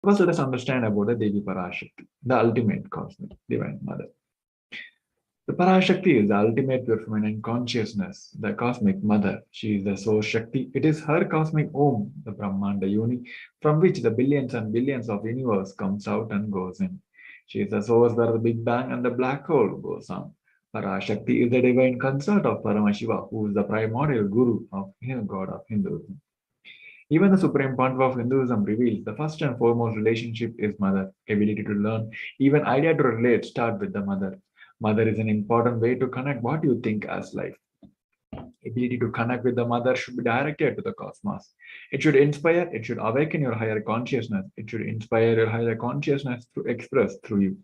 First, let us understand about the Devi Parashakti, the ultimate cosmic divine mother. The Parashakti is the ultimate pure feminine consciousness, the cosmic mother. She is the source Shakti. It is her cosmic Om, the Brahmanda Yoni, from which the billions and billions of universe comes out and goes in. She is the source where the Big Bang and the black hole goes on. Parashakti is the divine consort of Paramashiva, who is the primordial guru of God of Hinduism. Even the Supreme Pontiff of Hinduism reveals the first and foremost relationship is mother. Ability to learn, even idea to relate, start with the mother. Mother is an important way to connect what you think as life. Ability to connect with the mother should be directed to the cosmos. It should inspire, it should awaken your higher consciousness. It should inspire your higher consciousness to express through you.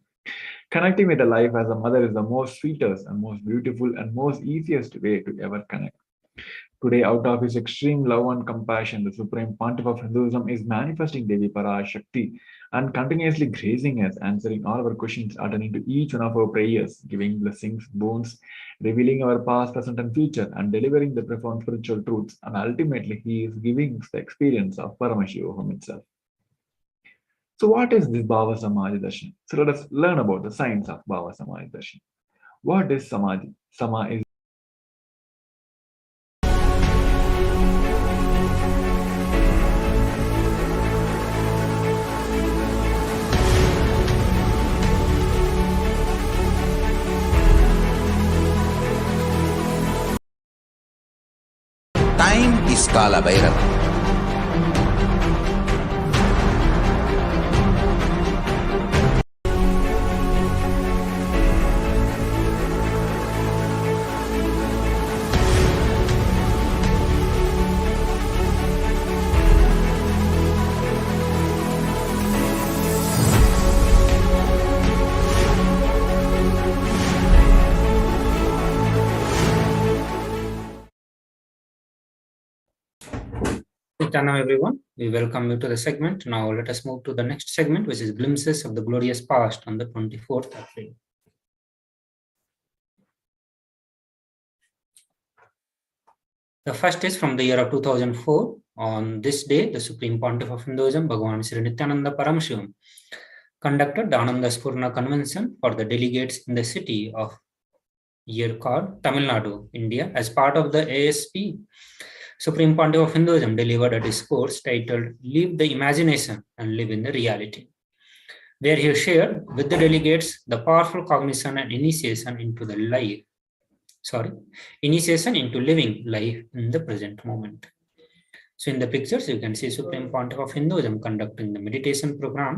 Connecting with the life as a mother is the most sweetest and most beautiful and most easiest way to ever connect. Today, out of his extreme love and compassion, the Supreme Pontiff of Hinduism is manifesting Devi Parashakti and continuously gracing us, answering all our questions, attending to each one of our prayers, giving blessings, boons, revealing our past, present, and future, and delivering the profound spiritual truths. And ultimately, he is giving us the experience of Paramashivoham itself. So, what is this Bhava Samadhi Darshan? So, let us learn about the science of Bhava Samadhi Darshan. What is Samadhi? Sama is Time is Kala Bhairava. Now everyone, we welcome you to the segment. Now let us move to the next segment, which is glimpses of the glorious past on the 24th April. The first is from the year of 2004. On this day, the Supreme Pontiff of Hinduism, Bhagavan Sri Nithyananda Paramashivam, conducted the Ananda Spurna Convention for the delegates in the city of Yerkad, Tamil Nadu, India. As part of the ASP, Supreme Pontiff of Hinduism delivered a discourse titled "Leave the Imagination and Live in the Reality," where he shared with the delegates the powerful cognition and initiation into living life in the present moment. So in the pictures, you can see Supreme Pontiff of Hinduism conducting the meditation program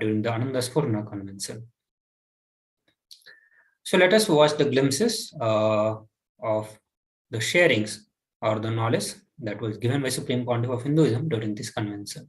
during the Ananda Spurna Convention. So let us watch the glimpses of the sharings or the knowledge that was given by Supreme Pontiff of Hinduism during this convention.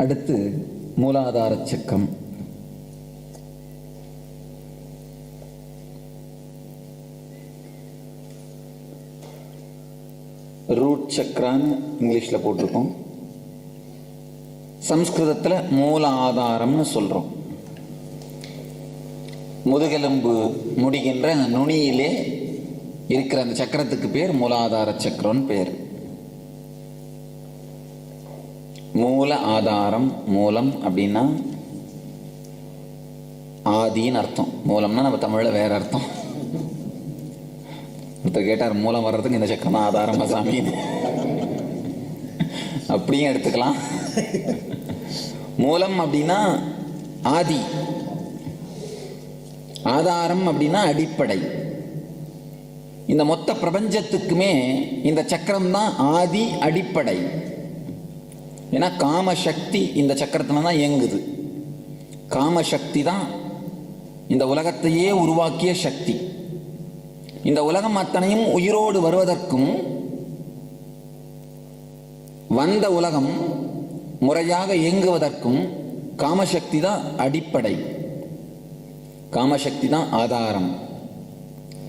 அடுத்து மூலாதார சக்கரம். Root சக்கரான்னு இங்கிலீஷில் போட்டிருக்கோம். சம்ஸ்கிருதத்தில் மூல ஆதாரம்னு சொல்கிறோம். முதுகெலும்பு முடிகின்ற நுனியிலே இருக்கிற அந்த சக்கரத்துக்கு பேர் மூலாதார சக்கரம்னு பேர். மூல ஆதாரம், மூலம் அப்படின்னா ஆதின்னு அர்த்தம். மூலம்னா நம்ம தமிழில் வேற அர்த்தம். ஒருத்தர் கேட்டார், மூலம் வர்றதுக்கு இந்த சக்கரம் தான் ஆதாரமா சாமின்னு. அப்படியும் எடுத்துக்கலாம். மூலம் அப்படின்னா ஆதி, ஆதாரம் அப்படின்னா அடிப்படை. இந்த மொத்த பிரபஞ்சத்துக்குமே இந்த சக்கரம் தான் ஆதி, அடிப்படை. ஏன்னா காமசக்தி இந்த சக்கரத்துல தான் இயங்குது. காமசக்தி தான் இந்த உலகத்தையே உருவாக்கிய சக்தி. இந்த உலகம் அத்தனையும் உயிரோடு வருவதற்கும் வந்த உலகம் முறையாக இயங்குவதற்கும் காமசக்தி தான் அடிப்படை, காமசக்தி தான் ஆதாரம்.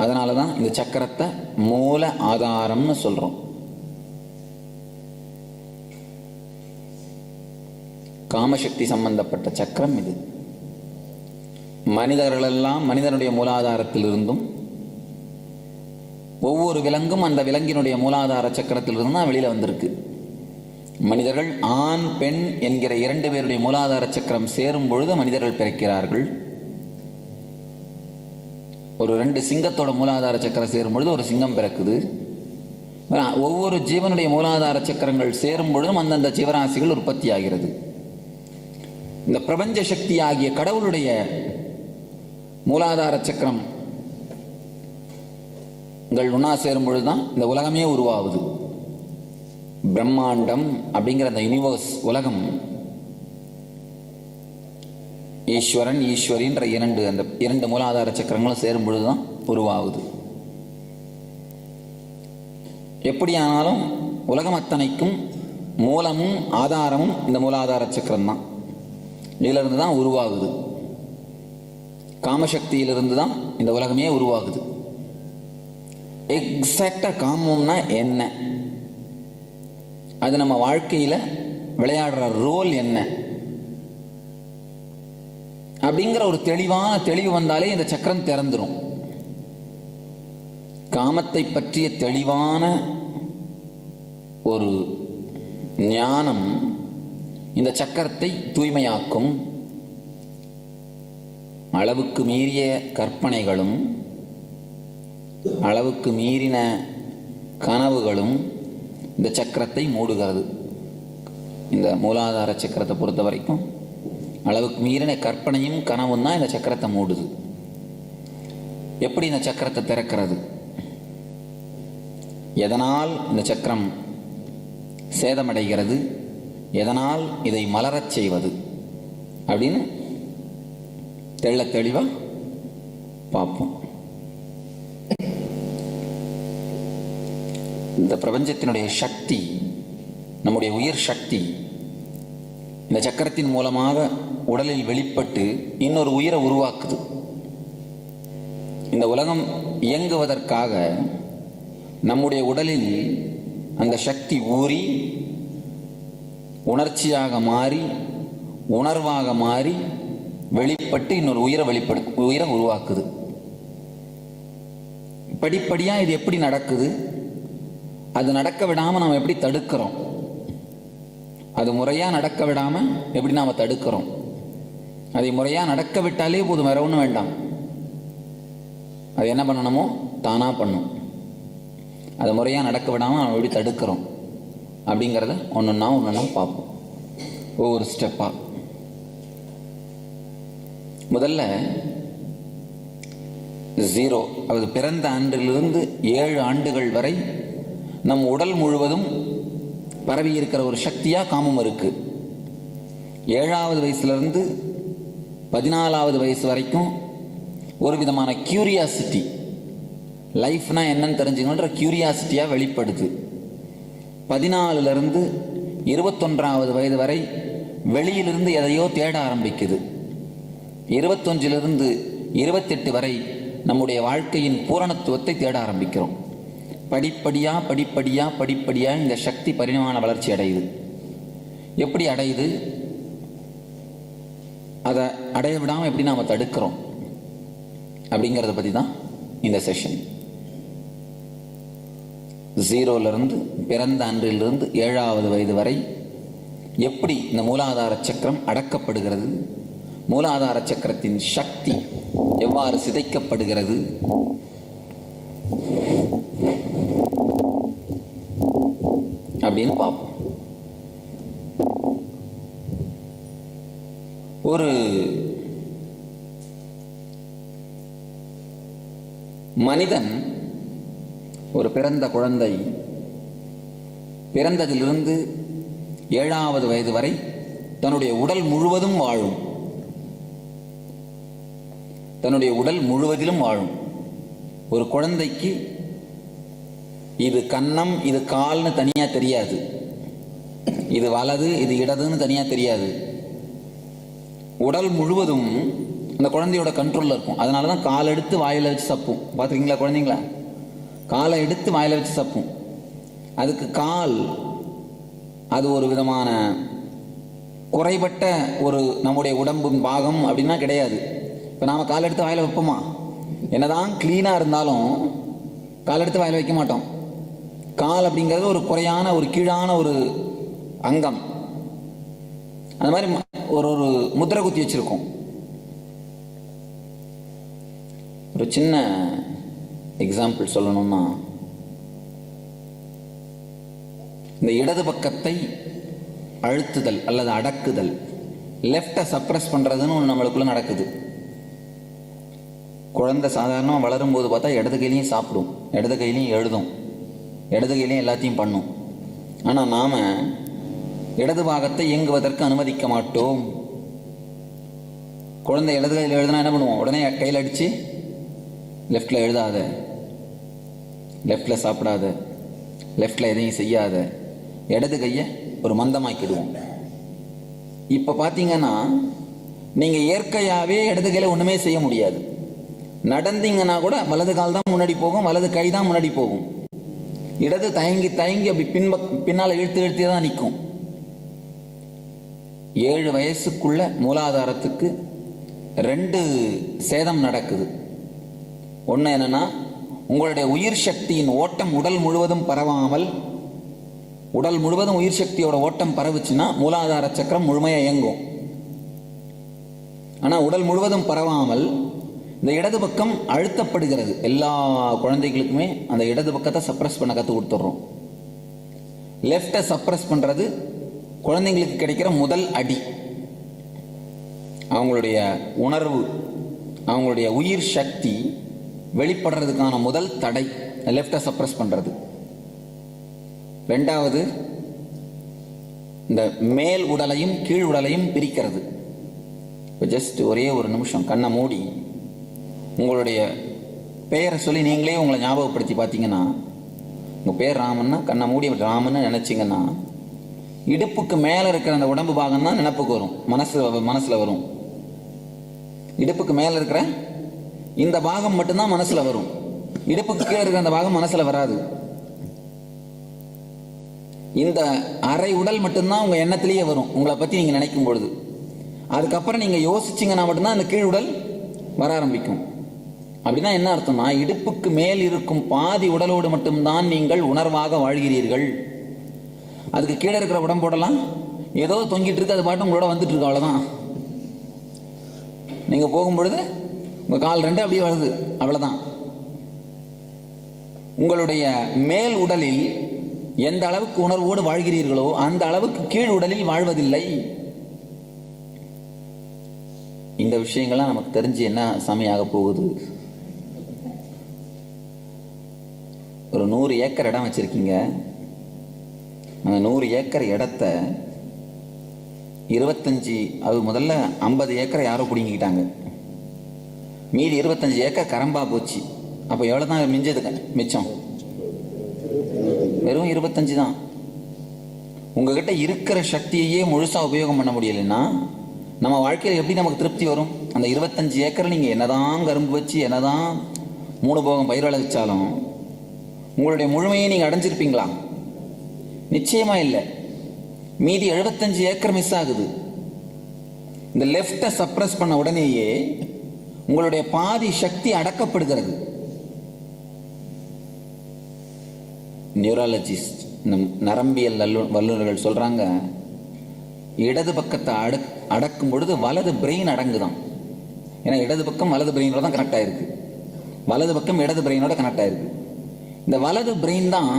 அதனால தான் இந்த சக்கரத்தை மூல ஆதாரம்னு சொல்றோம். காமசக்தி சம்பந்தப்பட்ட சக்கரம் இது. மனிதர்களெல்லாம் மனிதனுடைய மூலாதாரத்தில் இருந்தும், ஒவ்வொரு விலங்கும் அந்த விலங்கினுடைய மூலாதார சக்கரத்தில் இருந்து தான் வெளியில வந்திருக்கு. மனிதர்கள் ஆண் பெண் என்கிற 2 பேருடைய மூலாதார சக்கரம் சேரும் பொழுது மனிதர்கள் பிறக்கிறார்கள். ஒரு 2 சிங்கத்தோட மூலாதார சக்கரம் சேரும் பொழுது ஒரு சிங்கம் பிறக்குது. ஒவ்வொரு ஜீவனுடைய மூலாதார சக்கரங்கள் சேரும் பொழுதும் அந்தந்த ஜீவராசிகள் உற்பத்தி ஆகிறது. இந்த பிரபஞ்ச சக்தி ஆகிய கடவுளுடைய மூலாதார சக்கரம் ஒன்னா சேரும் பொழுதுதான் இந்த உலகமே உருவாகுது. பிரம்மாண்டம் அப்படிங்கிற அந்த யூனிவர்ஸ் உலகம் ஈஸ்வரன் ஈஸ்வரின்ற அந்த 2 மூலாதார சக்கரங்களும் சேரும் பொழுதுதான் உருவாகுது. எப்படியானாலும் உலகம் அத்தனைக்கும் மூலமும் ஆதாரமும் இந்த மூலாதார சக்கரம் தான். இதுல இருந்து தான் உருவாகுது. காமசக்தியிலிருந்து தான் இந்த உலகமே உருவாகுது. எக்ஸாக்டா காமம்னா என்ன, அது நம்ம வாழ்க்கையில விளையாடுற ரோல் என்ன அப்படிங்கிற ஒரு தெளிவு வந்தாலே இந்த சக்கரம் திறந்துரும். காமத்தை பற்றிய தெளிவான ஒரு ஞானம் இந்த சக்கரத்தை தூய்மையாக்கும். அளவுக்கு மீறிய கற்பனைகளும் அளவுக்கு மீறின கனவுகளும் இந்த சக்கரத்தை மூடுகிறது. இந்த மூலாதார சக்கரத்தை பொறுத்த வரைக்கும் அளவுக்கு மீறின கற்பனையும் கனவும் தான் இந்த சக்கரத்தை மூடுது. எப்படி இந்த சக்கரத்தை திறக்கிறது, எதனால் இந்த சக்கரம் சேதமடைகிறது, எதனால் இதை மலரச் செய்வது அப்படின்னு தெளிவா பார்ப்போம். இந்த பிரபஞ்சத்தினுடைய சக்தி, நம்முடைய உயிர் சக்தி இந்த சக்கரத்தின் மூலமாக உடலில் வெளிப்பட்டு இன்னொரு உயிரை உருவாக்குது. இந்த உலகம் இயங்குவதற்காக நம்முடைய உடலில் அந்த சக்தி ஊறி உணர்ச்சியாக மாறி உணர்வாக மாறி வெளிப்பட்டு இன்னொரு உயிரை உருவாக்குது. படிப்படியா இது எப்படி நடக்குது, அது நடக்க விடாம நாம் எப்படி தடுக்கிறோம், அது முறையா நடக்க விடாம எப்படி நாம தடுக்கிறோம். அதை முறையா நடக்க விட்டாலே போதும், வேற ஒன்றும் வேண்டாம். அது என்ன பண்ணணுமோ தானா பண்ணும். அதை முறையா நடக்க விடாம நம்ம எப்படி தடுக்கிறோம் அப்படிங்கிறத ஒன்றுன்னா பார்ப்போம், ஒவ்வொரு ஸ்டெப்பா. முதல்ல 0, அது பிறந்த ஆண்டிலிருந்து 7 ஆண்டுகள் வரை நம் உடல் முழுவதும் பரவி இருக்கிற ஒரு சக்தியா காமம் இருக்கு. 7வது வயசுலேருந்து 14வது வயசு வரைக்கும் ஒரு விதமான கியூரியாசிட்டி, லைஃப்னா என்னன்னு தெரிஞ்சுக்கணுன்ற கியூரியாசிட்டியா வெளிப்படுது. 14லேருந்து 21வது வயது வரை வெளியிலிருந்து எதையோ தேட ஆரம்பிக்குது. 21லிருந்து 28 வரை நம்முடைய வாழ்க்கையின் பூரணத்துவத்தை தேட ஆரம்பிக்கிறோம். படிப்படியா இந்த சக்தி பரிணாம வளர்ச்சி அடையுது. எப்படி அடையுது, அதை அடைய விடாமல் எப்படி நாம் தடுக்கிறோம் அப்படிங்கிறத பற்றி தான் இந்த செஷன். 0லிருந்து பிறந்த அன்றிலிருந்து 7வது வயது வரை எப்படி இந்த மூலாதார சக்கரம் அடக்கப்படுகிறது, மூலாதார சக்கரத்தின் சக்தி எவ்வாறு சிதைக்கப்படுகிறது, அப்படின்னு பார்ப்போம். ஒரு மனிதன், ஒரு பிறந்த குழந்தை பிறந்ததிலிருந்து 7வது வயது வரை தன்னுடைய உடல் முழுவதும் வாழும். தன்னுடைய உடல் முழுவதிலும் வாழும். ஒரு குழந்தைக்கு இது கன்னம் இது கால்னு தனியா தெரியாது, இது வலது இது இடதுன்னு தனியா தெரியாது. உடல் முழுவதும் அந்த குழந்தையோட கண்ட்ரோலில் இருக்கும். அதனால தான் காலை எடுத்து வாயில் வச்சு சப்பும். பார்த்துருக்கீங்களா குழந்தைங்களா? காலை எடுத்து வாயில் வச்சு சப்பும். அதுக்கு கால் அது ஒரு விதமான குறைபட்ட ஒரு நம்முடைய உடம்பு பாகம் அப்படின்னா கிடையாது. இப்போ நாம் கால் எடுத்து வாயில் வைப்போமா? என்னதான் க்ளீனாக இருந்தாலும் கால் எடுத்து வாயில் வைக்க மாட்டோம். கால் அப்படிங்கிறது ஒரு குறையான ஒரு கீழான ஒரு அங்கம். அந்த மாதிரி ஒரு ஒரு முத்திரை குத்தி வச்சிருக்கோம். ஒரு சின்ன எக்ஸாம்பிள் சொல்லணும்னா, இந்த இடது பக்கத்தை அழுத்துதல் அல்லது அடக்குதல், லெஃப்டை சப்ரஸ் பண்ணுறதுன்னு ஒன்று நம்மளுக்குள்ள நடக்குது. குழந்தை சாதாரணமாக வளரும் போது பார்த்தா இடது கையிலையும் சாப்பிடும், இடது கையிலையும் எழுதும், இடது கையிலையும் எல்லாத்தையும் பண்ணும். ஆனால் நாம் இடது பாகத்தை இயங்குவதற்கு அனுமதிக்க மாட்டோம். குழந்தை இடது கையில் எழுதுனா என்ன பண்ணுவோம்? உடனே கையில் அடித்து லெஃப்டில் எழுதாத, லெஃப்டில் சாப்பிடாத, லெஃப்டில் எதையும் செய்யாத, இடது கையை ஒரு மந்தமாக்கிடுவோம். இப்போ பார்த்தீங்கன்னா நீங்கள் இயற்கையாகவே இடது கையில் ஒன்றுமே செய்ய முடியாது. நடந்தீங்கன்னா கூட வலது கால் தான் முன்னாடி போகும், வலது கை தான் முன்னாடி போகும். இடது தயங்கி தயங்கி அப்படி பின்னால் இழுத்தே தான் நிற்கும். 7 வயசுக்குள்ள மூலாதாரத்துக்கு 2 சேதம் நடக்குது. ஒன்று என்னன்னா, உங்களுடைய உயிர் சக்தியின் ஓட்டம் உடல் முழுவதும் பரவாமல், உடல் முழுவதும் உயிர் சக்தியோட ஓட்டம் பரவுச்சுன்னா மூலாதார சக்கரம் முழுமையாக இயங்கும். ஆனால் உடல் முழுவதும் பரவாமல் இந்த இடது பக்கம் அழுத்தப்படுகிறது. எல்லா குழந்தைகளுக்குமே அந்த இடது பக்கத்தை சப்ரஸ் பண்ண கற்றுக் கொடுத்துட்றோம். லெஃப்டை சப்ரஸ் பண்ணுறது குழந்தைங்களுக்கு கிடைக்கிற முதல் அடி. அவங்களுடைய உணர்வு, அவங்களுடைய உயிர் சக்தி வெளிப்படுறதுக்கான முதல் தடை லெஃப்டை சப்ரஸ் பண்ணுறது. 2வது, இந்த மேல் உடலையும் கீழ் உடலையும் பிரிக்கிறது. இப்போ ஜஸ்ட் ஒரே ஒரு நிமிஷம் கண்ணை மூடி உங்களுடைய பெயரை சொல்லி நீங்களே உங்களை ஞாபகப்படுத்தி பார்த்தீங்கன்னா, உங்கள் பேர் ராமன்னா கண்ணை மூடி ராமன்னு நினச்சிங்கன்னா, இடுப்புக்கு மேலே இருக்கிற அந்த உடம்பு பாகம் தான் நினப்புக்கு வரும், மனசில் வரும். இடுப்புக்கு மேலே இருக்கிற இந்த பாகம் மட்டும்தான் மனசில் வரும். இடுப்புக்கு கீழே இருக்கிற அந்த பாகம் மனசில் வராது. இந்த அரை உடல் மட்டும்தான் உங்கள் எண்ணத்திலேயே வரும், உங்களை பற்றி நீங்கள் நினைக்கும் பொழுது. அதுக்கப்புறம் நீங்கள் யோசிச்சிங்கன்னா மட்டும்தான் அந்த கீழ் உடல் வர ஆரம்பிக்கும். அப்படின்னா என்ன அர்த்தம்னா, இடுப்புக்கு மேல் இருக்கும் பாதி உடலோடு மட்டும்தான் நீங்கள் உணர்வாக வாழ்கிறீர்கள். அதுக்கு கீழே இருக்கிற உடம்போடலாம் ஏதோ தொங்கிட்டு இருக்கு, அது பாட்டு உங்களோட வந்துட்டு இருக்கு, அவ்வளோதான். நீங்கள் போகும்பொழுது உங்கள் கால் 2 அப்படியே வருது, அவ்வளோதான். உங்களுடைய மேல் உடலில் எந்த அளவுக்கு உணர்வோடு வாழ்கிறீர்களோ அந்த அளவுக்கு கீழ் உடலில் வாழ்வதில்லை. இந்த விஷயங்கள்லாம் நமக்கு தெரிஞ்சு என்ன சாமியாக போகுது? ஒரு 100 ஏக்கர் இடம் வச்சிருக்கீங்க. அந்த 100 ஏக்கர் இடத்த 25, அது முதல்ல 50 ஏக்கரை யாரோ பிடிங்கிக்கிட்டாங்க. மீதி 25 ஏக்கர் கரம்பா போச்சு. அப்போ எவ்வளோ தான் மிஞ்சது? மிச்சம் வெறும் 25 தான். உங்ககிட்ட இருக்கிற சக்தியையே முழுசாக உபயோகம் பண்ண முடியலைன்னா நம்ம வாழ்க்கையில் எப்படி நமக்கு திருப்தி வரும்? அந்த 25 ஏக்கரை நீங்கள் என்னதான் கரும்பு வச்சு என்னதான் 3 போகம் பயிர் விளைவிச்சாலும் உங்களுடைய முழுமையை நீங்கள் அடைஞ்சிருப்பீங்களா? நிச்சயமாக இல்லை. மீதி 75 ஏக்கர் மிஸ் ஆகுது. இந்த லெஃப்டை சப்ரஸ் பண்ண உடனேயே உங்களுடைய பாதி சக்தி அடக்கப்படுகிறது. நியூராலஜிஸ்ட், நரம்பியல் வல்லுநர்கள் சொல்கிறாங்க, இடது பக்கத்தை அடக்கும் பொழுது வலது பிரெயின் அடங்குதான். ஏன்னா இடது பக்கம் வலது பிரெயினோட தான் கனெக்ட் ஆகிருக்கு, வலது பக்கம் இடது பிரெயினோட கனெக்ட் ஆகிருக்கு. இந்த வலது பிரெயின் தான்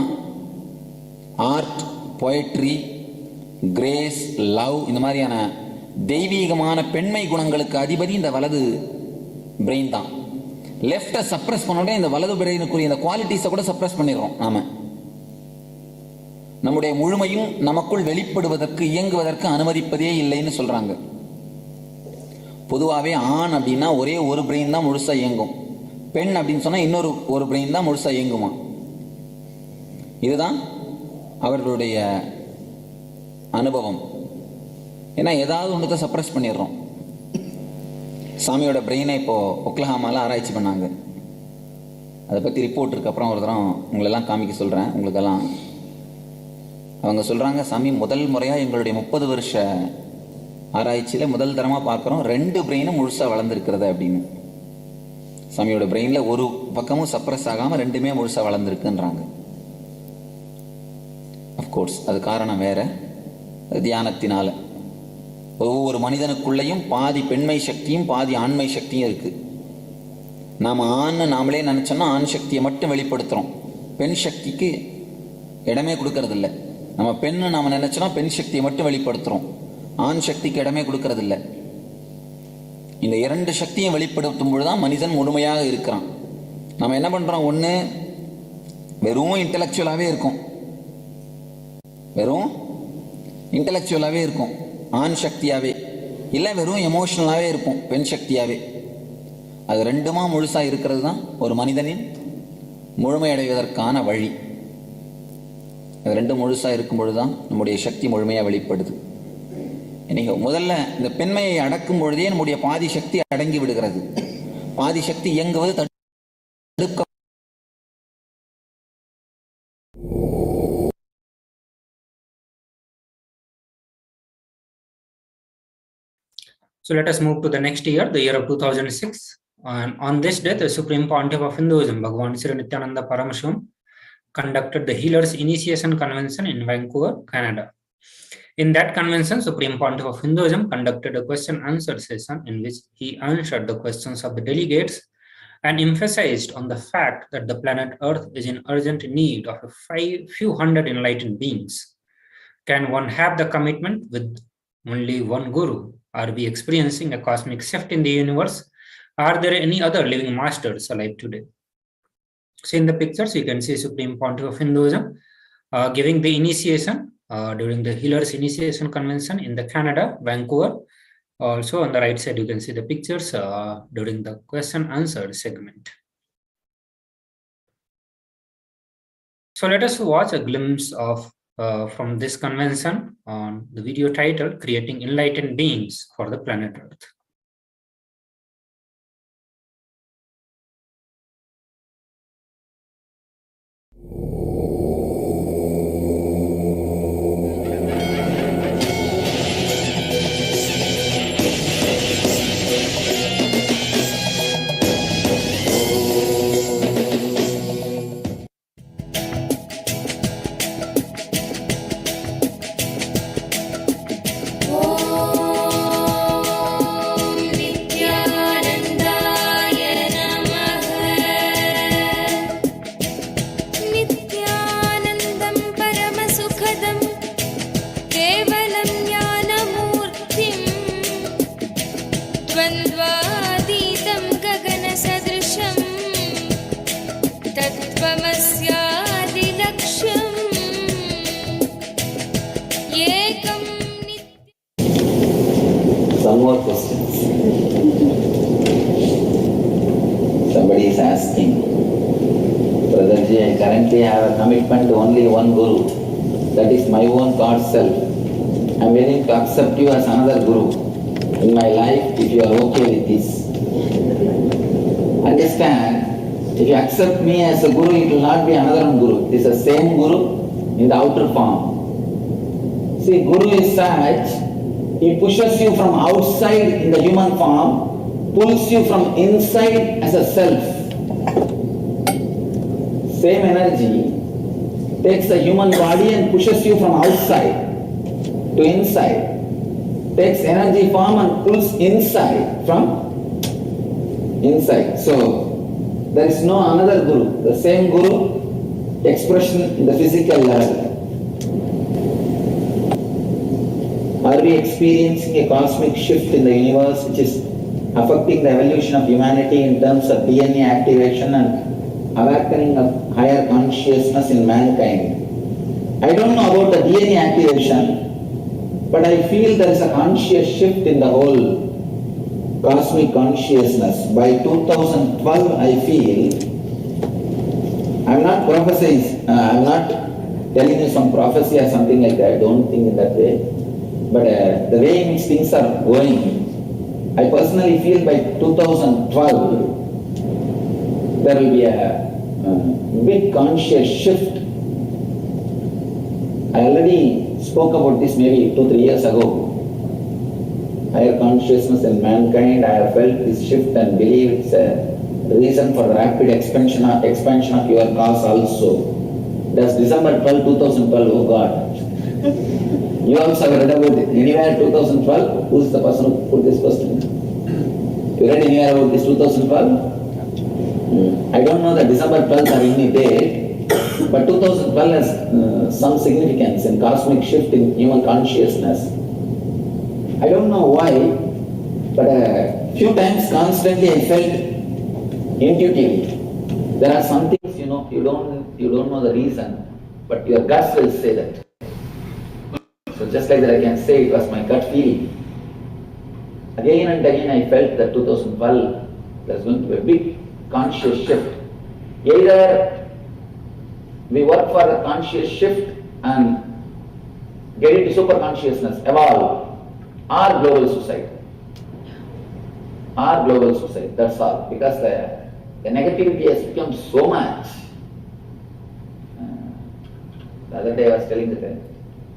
ஆர்ட், பொயட்ரி, கிரேஸ், லவ், இந்த மாதிரியான தெய்வீகமான பெண்மை குணங்களுக்கு அதிபதி இந்த வலது பிரெயின் தான். லெஃப்டை சப்ரஸ் பண்ணோட இந்த வலது பிரெயினுக்குரிய இந்த குவாலிட்டிஸை கூட சப்ரஸ் பண்ணிடுறோம். நாம நம்முடைய முழுமையும் நமக்குள் வெளிப்படுவதற்கு, இயங்குவதற்கு அனுமதிப்பதே இல்லைன்னு சொல்றாங்க. பொதுவாகவே ஆண் அப்படின்னா ஒரே ஒரு பிரெயின் தான் முழுசா இயங்கும், பெண் அப்படின்னு சொன்னா இன்னொரு பிரெயின் தான் முழுசா இயங்குமா. இதுதான் அவர்களுடைய அனுபவம். ஏன்னா ஏதாவது ஒன்றத்தை சப்ரஸ் பண்ணிடுறோம். சாமியோட பிரெயினை இப்போது ஒக்லஹாமாவில் ஆராய்ச்சி பண்ணாங்க. அதை பற்றி ரிப்போர்ட் இருக்கு. அப்புறம் ஒரு தரம் உங்களெல்லாம் காமிக்க சொல்கிறேன். உங்களுக்கெல்லாம் அவங்க சொல்கிறாங்க, சாமி முதல் முறையாக எங்களுடைய 30 வருஷ ஆராய்ச்சியில் முதல் தரமாக பார்க்குறோம் 2 பிரெயினும் முழுசாக வளர்ந்துருக்கிறது அப்படின்னு. சாமியோட பிரெயினில் ஒரு பக்கமும் சப்ரஸ் ஆகாமல் 2மே முழுசாக வளர்ந்துருக்குன்றாங்க. அஃப்கோர்ஸ் அது காரணம் வேறு, தியானத்தினால. ஒவ்வொரு மனிதனுக்குள்ளேயும் பாதி பெண்மை சக்தியும் பாதி ஆண்மை சக்தியும் இருக்குது. நாம் ஆண் நாமளே நினச்சோன்னா ஆண் சக்தியை மட்டும் வெளிப்படுத்துகிறோம், பெண் சக்திக்கு இடமே கொடுக்கறதில்ல. நம்ம பெண்ணு நாம் நினச்சோன்னா பெண் சக்தியை மட்டும் வெளிப்படுத்துகிறோம், ஆண் சக்திக்கு இடமே கொடுக்கறதில்ல. இந்த 2 சக்தியும் வெளிப்படுத்தும் பொழுது தான் மனிதன் முழுமையாக இருக்கிறான். நம்ம என்ன பண்ணுறோம், ஒன்று வெறும் இன்டலெக்சுவலாகவே இருக்கும், வெறும் இன்டலெக்சுவலாகவே இருக்கும் ஆண் சக்தியாகவே, இல்லை வெறும் எமோஷ்னலாகவே இருக்கும் பெண் சக்தியாகவே. அது 2மா முழுசாக இருக்கிறது தான் ஒரு மனிதனின் முழுமையடைவதற்கான வழி. அது 2 முழுசாக இருக்கும் பொழுது தான் நம்முடைய சக்தி முழுமையாக வெளிப்படுது. இன்னைக்கு முதல்ல இந்த பெண்மையை அடக்கும் பொழுதே நம்முடைய பாதி சக்தி அடங்கி விடுகிறது. பாதி சக்தி இயங்குவது தடுக்க. So let us move to the next year, the year of 2006. And on this day, the Supreme Pontiff of Hinduism, Bhagavan Sri Nithyananda Paramashivam, conducted the Healers Initiation Convention in Vancouver, Canada. In that convention, Supreme Pontiff of Hinduism conducted a question-answer session in which he answered the questions of the delegates and emphasized on the fact that the planet Earth is in urgent need of a few hundred enlightened beings. Can one have the commitment with only one guru? Are we experiencing a cosmic shift in the universe? Are there any other living masters alive today? So in the pictures, you can see Supreme Pontiff of Hinduism giving the initiation during the Healers Initiation Convention in the Canada, Vancouver. Also on the right side, you can see the pictures during the question-answer segment. So let us watch a glimpse of from this convention on the video titled Creating Enlightened Beings for the Planet Earth. Some more questions. Somebody is asking, Brotherji, I currently have a commitment to only one guru. That is my own God self. I am willing to accept you as another guru in my life if you are okay with this. Understand, if you accept me as a guru, it will not be another guru. It is the same guru in the outer form. See, guru is such, he pushes you from outside in the human form, pulls you from inside as a self. Same energy takes the human body and pushes you from outside to inside. Takes energy form and pulls inside from inside. So, there is no another guru. The same guru expression in the physical level. Are we experiencing a cosmic shift in the universe which is affecting the evolution of humanity in terms of DNA activation and awakening of higher consciousness in mankind? I don't know about the DNA activation, but I feel there is a conscious shift in the whole cosmic consciousness. By 2012, I feel, I'm not prophesying, I'm not telling you some prophecy or something like that, don't think in that way. But the way in which things are going, I personally feel by 2012 there will be a big conscious shift. I already spoke about this maybe 2-3 years ago. Higher consciousness in mankind, I have felt this shift and believe it's a reason for the rapid expansion of your cause also. That's December 12, 2012, oh God. You also have read about it. Anywhere 2012? Who is the person who put this question? You read anywhere about this 2012? I don't know the December 12th or any day, but 2012 has some significance in cosmic shift in human consciousness. I don't know why, but a few times constantly I felt intuitive. There are some things you don't know the reason, but your guts will say that. So just like that I can say it was my gut feeling. Again and again I felt that 2012 there's going to be a big conscious shift. Either we work for the conscious shift and get into super consciousness, evolve, or global suicide. That's all. Because the negativity has become so much. The other day I was telling that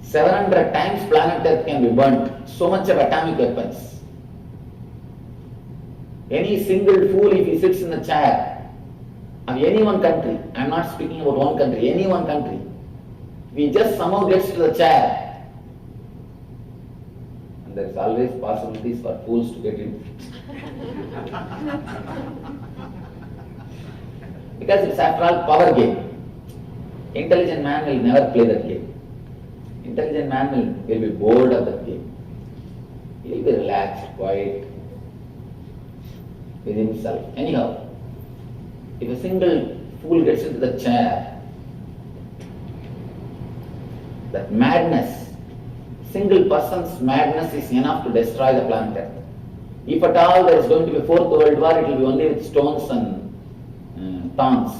700 times planet Earth can be burnt. So much of atomic weapons. Any single fool, if he sits in a chair of any one country, I am not speaking about one country, any one country, if he just somehow gets to the chair, and there is always possibilities for fools to get in. Because it's after all power game. Intelligent man will never play that game. Intelligent man will be bored of that game. He will be relaxed, quiet, with himself. Anyhow, if a single fool gets into the chair, that madness, single person's madness is enough to destroy the planet Earth. If at all there is going to be a fourth world war, it will be only with stones and tongs.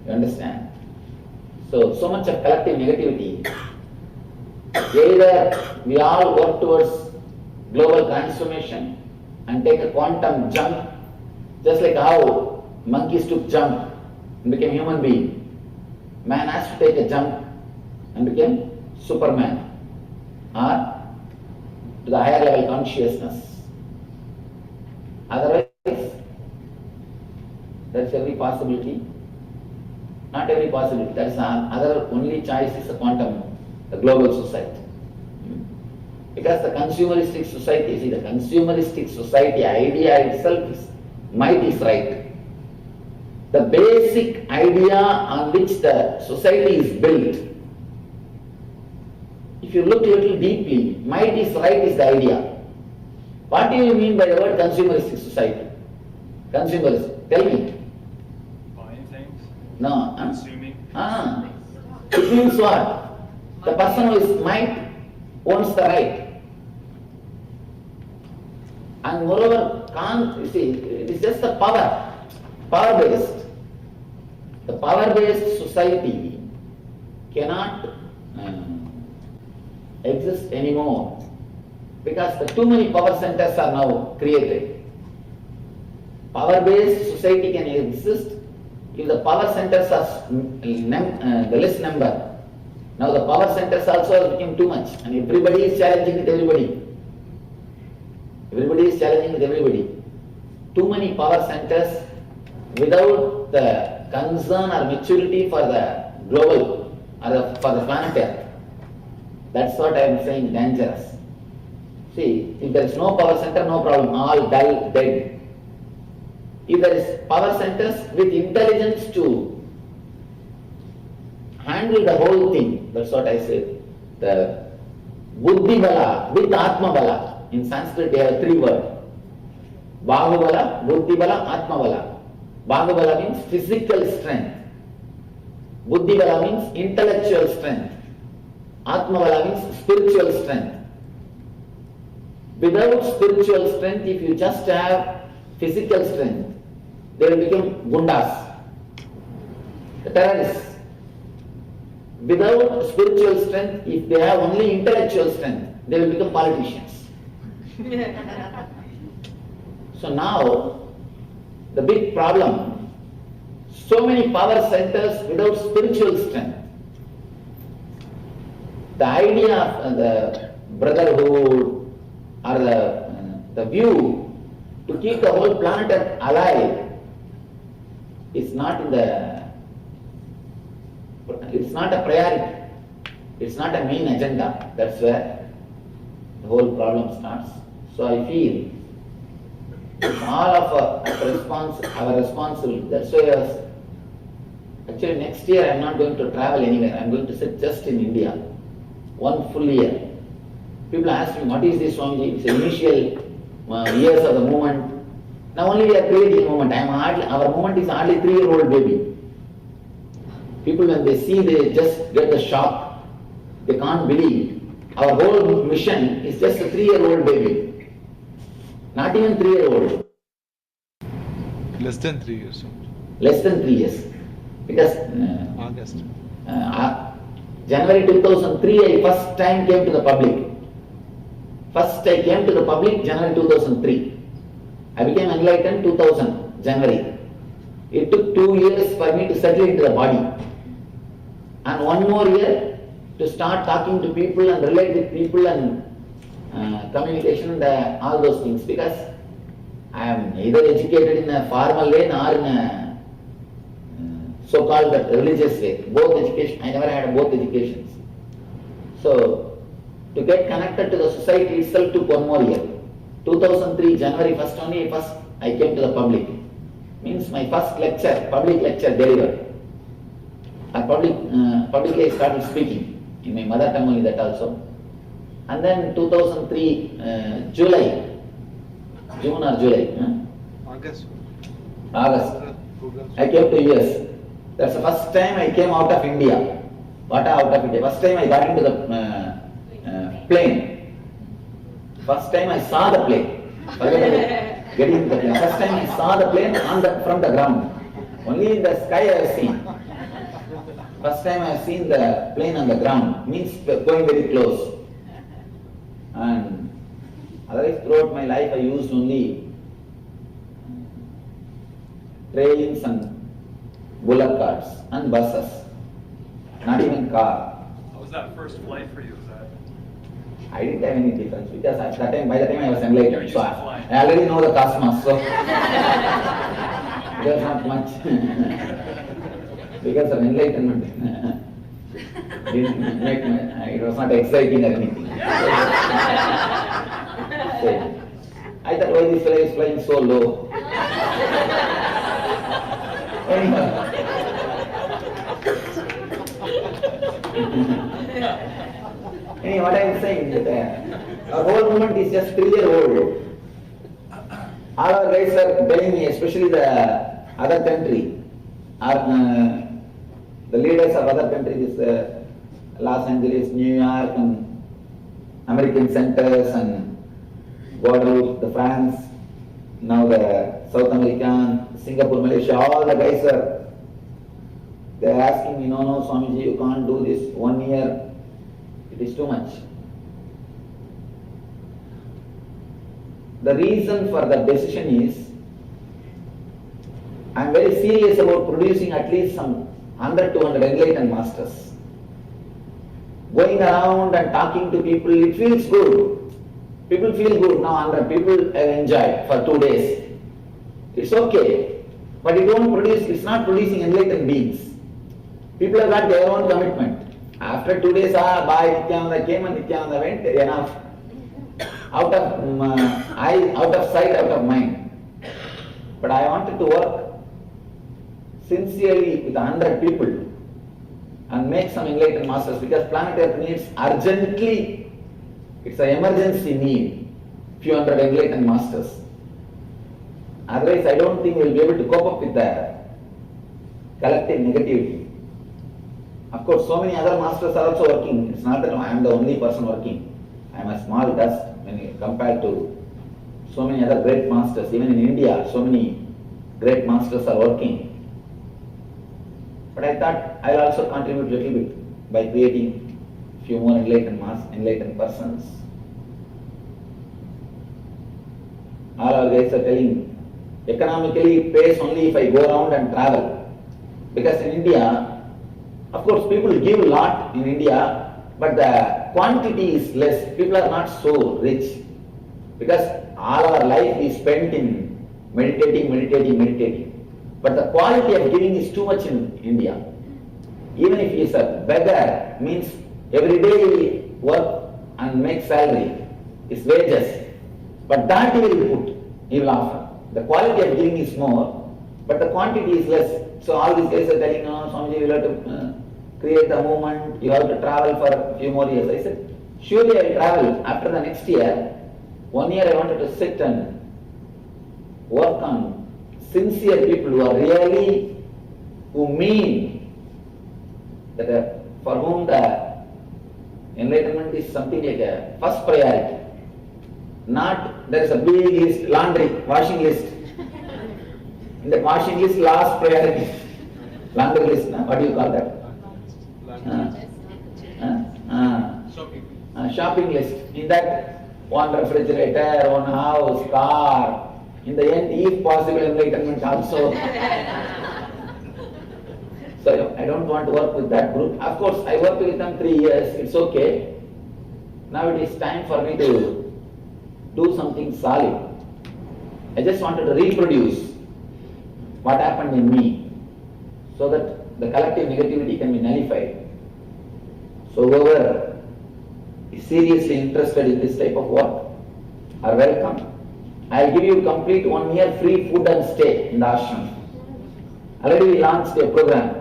You understand? So much of collective negativity. Either we all work towards global transformation and take a quantum jump, just like how monkeys took jump and became human being. Man has to take a jump and became Superman, or to the higher level consciousness. Otherwise, that's every possibility. Not every possibility. That's other only choice is the quantum, the global society. Because the consumeristic society, see, the consumeristic society idea itself is might is right. The basic idea on which the society is built, if you look a little deeply, might is right is the idea. What do you mean by the word consumeristic society? Consumerism. Tell me. Buying things? No. Consuming? It means what? The person who is might owns the right. And moreover, you see, it is just the power-based. The power-based society cannot exist anymore because the too many power centers are now created. Power-based society can exist if the power centers are the less number. Now the power centers also have become too much and everybody is challenging with everybody. Everybody is challenging with everybody. Too many power centers without the concern or maturity for the global or for the planet Earth. That's what I am saying, dangerous. See, if there is no power center, no problem, all dull, dead. If there is power centers with intelligence to handle the whole thing, that's what I said. The Buddhi Bala with Atma Bala. In Sanskrit, there are 3 words. Bahubala, Buddhi Bala, Atma Bala. Bahubala means physical strength. Buddhi Bala means intellectual strength. Atma Bala means spiritual strength. Without spiritual strength, if you just have physical strength, they will become gundas, terrorists. Without spiritual strength, if they have only intellectual strength, they will become politicians. So now, the big problem, so many power centers without spiritual strength. The idea of the brotherhood or the view to keep the whole planet alive is not in the, it's not a priority. It's not a main agenda. That's where the whole problem starts. So I feel it's all of our responsibility. That's why actually next year I'm not going to travel anywhere. I'm going to sit just in India, 1 full year. People ask me, what is this Swamiji? It's the initial years of the movement. Now only we are creating movement. Our movement is hardly 3-year-old baby. People when they see, they just get the shock. They can't believe. Our whole mission is just a 3-year-old baby. Not even 3-year-old. Less than 3 years. Less than 3 years. Because August. January 2003, I first time came to the public. First I came to the public January 2003. I became enlightened 2000, January. It took 2 years for me to settle into the body. And 1 more year to start talking to people and relate with people and communication and all those things. Because I am neither educated in a formal way nor in a so-called religious way. Both education, I never had both educations. So, to get connected to the society itself took 1 more year. 2003, January 1st only, I came to the public. Means my first lecture, public lecture delivered. Publicly I started speaking. In my mother tongue only, that also. And then 2003, July, June or July? August. I came to US. That's the first time I came out of India. What out of India? First time I got into the plane. First time I saw the plane. Getting the plane. First time I saw the plane from the ground. Only in the sky I have seen. First time I have seen the plane on the ground. Means going very close. And otherwise throughout my life I used only trains and bullock carts and buses. Not even car. How was that first flight for you? Was that? I didn't have any difference because at that time, by the time I was enlightened, so flying. I already know the cosmos, so there's not much. Because of enlightenment, didn't make it was not exciting or anything. So, I thought, why this fellow is flying so low? Anyhow. Anyway, what I am saying that our whole movement is just 3-year-old. All our guys are telling me, especially the other country, the leaders of other countries, Los Angeles, New York, and American centers, and Guadeloupe, the France, now the South America, Singapore, Malaysia, all the guys they're asking me, no, Swamiji, you can't do this 1 year. It is too much. The reason for the decision is, I am very serious about producing at least some 100-200 enlightened masters. Going around and talking to people, it feels good. People feel good. Now 100 people have enjoyed for 2 days. It's okay. But it's not producing enlightened beings. People have got their own commitment. After 2 days, bye, Nithyananda came and Nithyananda went, enough. Out of sight, out of mind. But I wanted to work sincerely with 100 people and make some enlightened masters, because planet Earth needs urgently, it's an emergency need, few hundred enlightened masters. Otherwise, I don't think we'll be able to cope up with the collective negativity. Of course, so many other masters are also working. It's not that I am the only person working. I am a small dust when compared to so many other great masters. Even in India, so many great masters are working. But I thought I will also contribute a little bit by creating few more enlightened persons. All our guys are telling, economically it pays only if I go around and travel. Because in India, of course people give a lot in India, but the quantity is less. People are not so rich. Because all our life is spent in meditating. But the quality of giving is too much in India. Even if he is a beggar, means every day he will work and make salary, his wages. But that he will put, he will offer. The quality of giving is more, but the quantity is less. So all these guys are telling, no, Swamiji, you will have to create the movement, you have to travel for a few more years. I said, surely I will travel. After the next year, 1 year I wanted to sit and work on sincere people who are really, who mean that for whom the enlightenment is something like a first priority. Not there is a big list, laundry, washing list. In the washing list, last priority. Laundry list, no? What do you call that? Shopping list. In that, one refrigerator, one house, car. In the end, if possible, enlightenment also. So I don't want to work with that group. Of course, I worked with them 3 years. It's okay. Now it is time for me to do something solid. I just wanted to reproduce what happened in me so that the collective negativity can be nullified. So whoever is seriously interested in this type of work are welcome. I'll give you complete 1 year free food and stay in the ashram. Already we launched a program,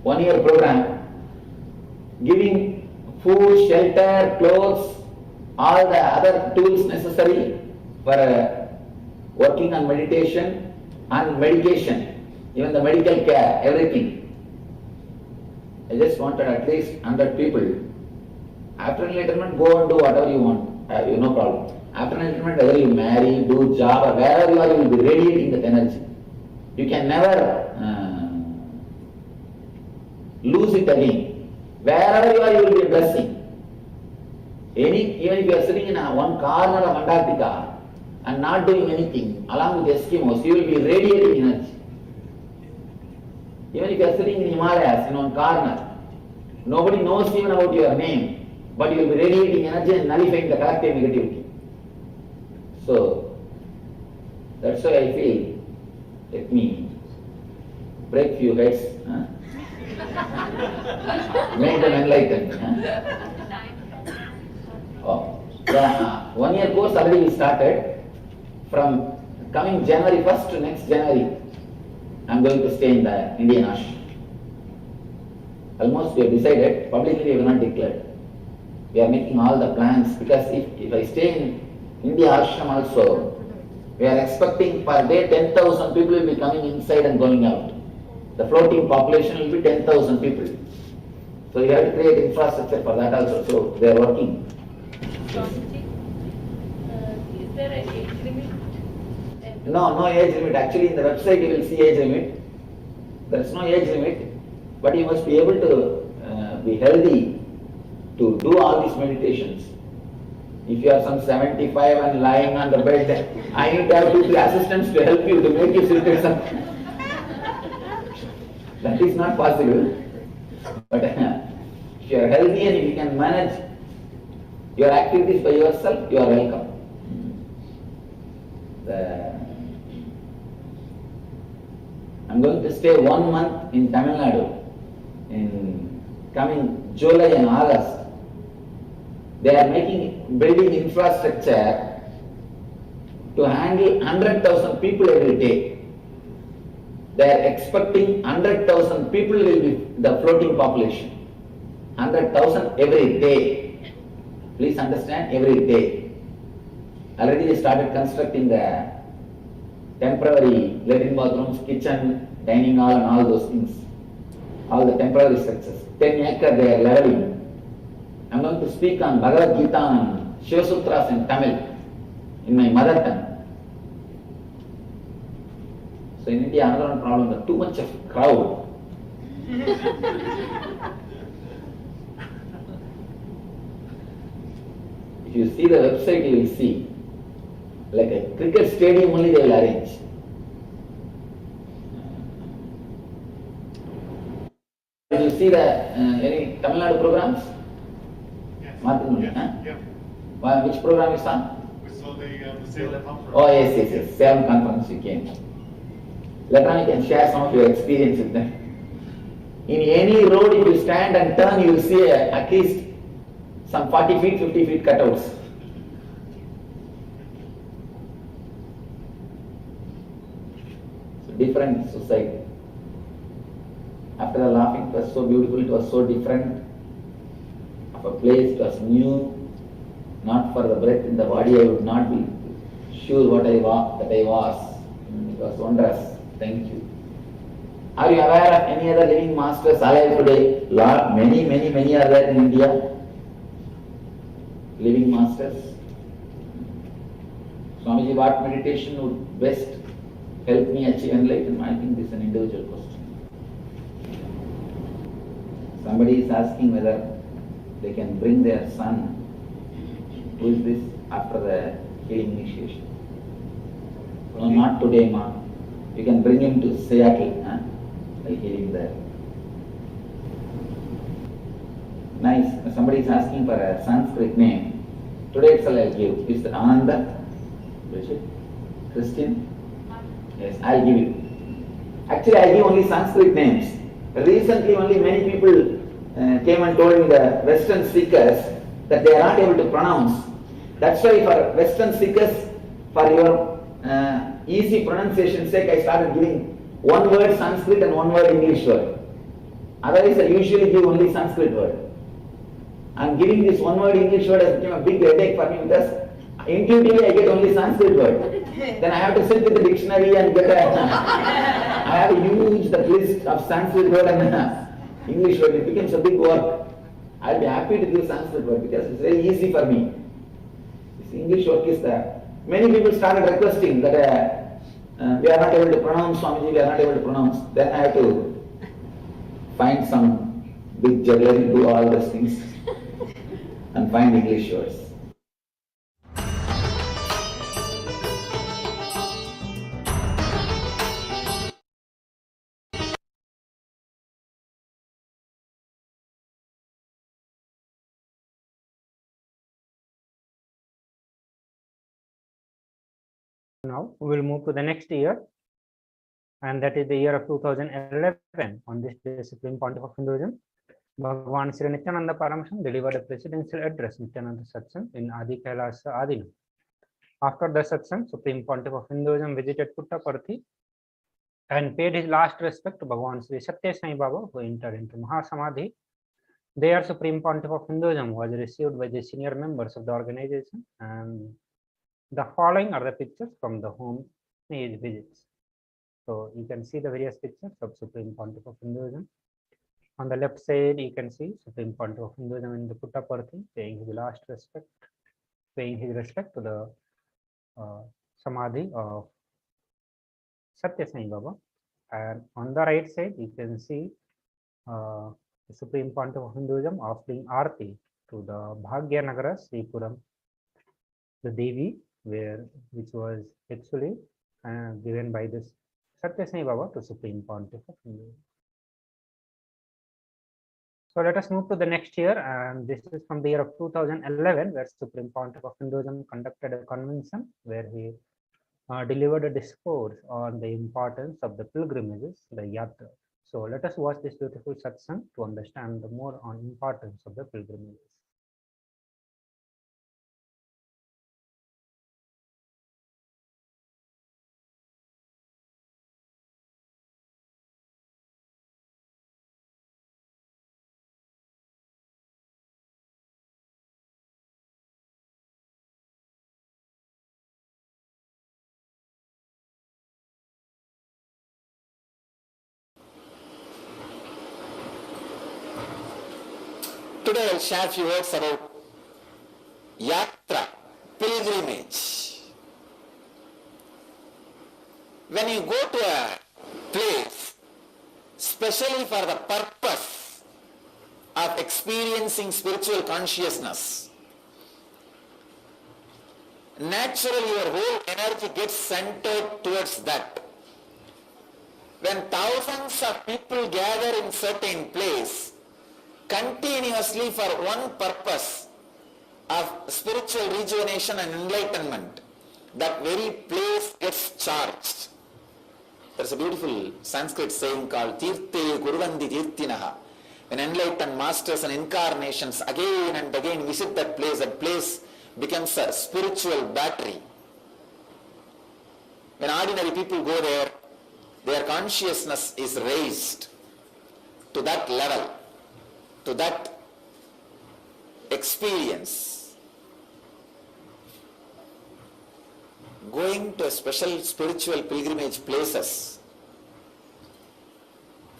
1 year program, giving food, shelter, clothes, all the other tools necessary for working on meditation and medication, even the medical care, everything. I just wanted at least 100 people. After enlightenment, go and do whatever you want. You no problem. After enlightenment, whether you marry, do job, or wherever you are, you will be radiating that energy. You can never lose it again. Wherever you are, you will be a blessing. Even if you are sitting in one corner of Antarctica and not doing anything, along with Eskimos, you will be radiating energy. Even if you are sitting in Himalayas in one corner, nobody knows even about your name, but you will be radiating energy and nullifying the collective negativity. So, that's why I feel, let me break few heads, make them enlightened. Oh. The 1 year course already we started. From coming January 1st to next January, I am going to stay in the Indian ashram. Almost we have decided, publicly we have not declared. We are making all the plans, because if I stay in India ashram also, we are expecting per day 10,000 people will be coming inside and going out. The floating population will be 10,000 people. So you have to create infrastructure for that also. So they are working. Swamiji, is there an age limit? No age limit. Actually, in the website you will see age limit. There is no age limit, but you must be able to be healthy to do all these meditations. If you are some 75 and lying on the bed, I need to have 2-3 assistants to help you, to make you sit at some. That is not possible. But if you are healthy and if you can manage your activities by yourself, you are welcome. I'm going to stay 1 month in Tamil Nadu in coming July and August. They are building infrastructure to handle 100,000 people every day. They are expecting 100,000 people will be the floating population. 100,000 every day. Please understand, every day. Already they started constructing the temporary latrine bathrooms, kitchen, dining hall and all those things. All the temporary structures. 10 acres they are leveling. I'm going to speak on Bhagavad Gita and Shiva Sutras in Tamil, in my mother tongue. So in India, another one problem is too much of crowd. If you see the website, you will see Like a cricket stadium only they will arrange. Did you see the any Tamil Nadu programs? Yes. Martin, Yes. huh? Yeah. Which program you saw? We saw the Salem conference. Oh yes. Salem conference you came. Later on you can share some of your experience with them. In any road if you stand and turn you will see at least some 40 feet, 50 feet cutouts. So different society. After the laughing, it was so beautiful, it was so different. Of a place, it was new. Not for the breath in the body, I would not be sure what I was. It was wondrous. Thank you. Are you aware of any other living masters alive today? Many are there in India. Living masters. Swamiji, what meditation would best help me achieve enlightenment? I think this is an individual question. Somebody is asking whether they can bring their son. Who is this? After the healing initiation. No, not today, ma. You can bring him to Seattle. I'll heal him there. Nice. Somebody is asking for a Sanskrit name. Today itself I'll give. Is it Ananda? Richard? Christian? Yes, I'll give you. Actually, I give only Sanskrit names. Recently, only many people came and told me, the Western seekers, that they are not able to pronounce. That's why for Western seekers, for your easy pronunciation sake, I started giving one word Sanskrit and one word English word. Otherwise, I usually give only Sanskrit word. And giving this one word English word has become a big headache for me because intuitively I get only Sanskrit word. Then I have to sit with the dictionary and get I have a huge list of Sanskrit word and English word. It becomes a big work. I'll be happy to give Sanskrit word because it's very easy for me. This English work is there. Many people started requesting that we are not able to pronounce, Swamiji, we are not able to pronounce. Then I have to find some big juggler to do all those things and find English words. Now we will move to the next year, and that is the year of 2011. On this day, Supreme Pontiff of Hinduism, Bhagavan Sri Nithyananda Paramashivam delivered a presidential address, Nithyananda Satsang, in Adi Kailasa Adina. After the Satsang, Supreme Pontiff of Hinduism visited Puttaparthi and paid his last respect to Bhagavan Sri Satya Sai Baba, who entered into Mahasamadhi. There, Supreme Pontiff of Hinduism was received by the senior members of the organization, and the following are the pictures from the home his visits. So you can see the various pictures of Supreme Pontiff of Hinduism. On the left side, you can see Supreme Pontiff of Hinduism in the Puttaparthi, paying his last respect, paying his respect to the Samadhi of Satya Sai Baba. And on the right side, you can see the Supreme Pontiff of Hinduism offering Aarti to the Bhagyanagara Sripuram, the Devi, which was actually given by this Satya Sai Baba to Supreme Pontiff of Hinduism. So let us move to the next year, and this is from the year of 2011, where Supreme Pontiff of Hinduism conducted a convention where he delivered a discourse on the importance of the pilgrimages, the yatra. So let us watch this beautiful satsang to understand the more on importance of the pilgrimages. Today I will share a few words about yatra, pilgrimage. When you go to a place, especially for the purpose of experiencing spiritual consciousness, naturally your whole energy gets centered towards that. When thousands of people gather in certain place, continuously for one purpose of spiritual rejuvenation and enlightenment, that very place gets charged. There's a beautiful Sanskrit saying called Tirthe Kurvandi Tirtinaha. When enlightened masters and incarnations again and again visit that place becomes a spiritual battery. When ordinary people go there, their consciousness is raised to that level, to that experience. Going to a special spiritual pilgrimage places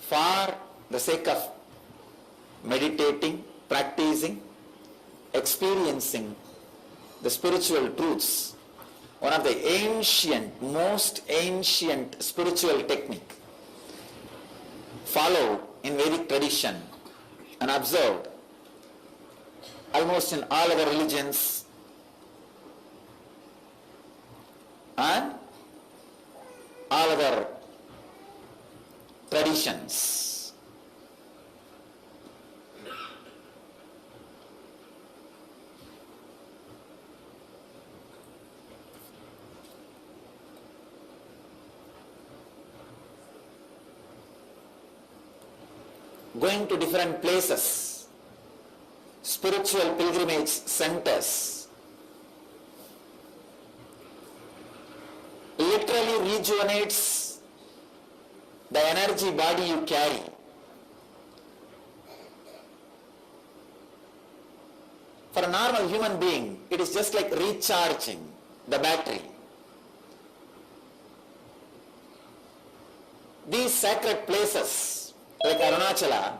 for the sake of meditating, practicing, experiencing the spiritual truths, one of the ancient, most ancient spiritual technique followed in Vedic tradition and observed almost in all other religions and all other traditions. Going to different places, spiritual pilgrimage centers, literally rejuvenates the energy body you carry. For a normal human being, it is just like recharging the battery. These sacred places like Arunachala,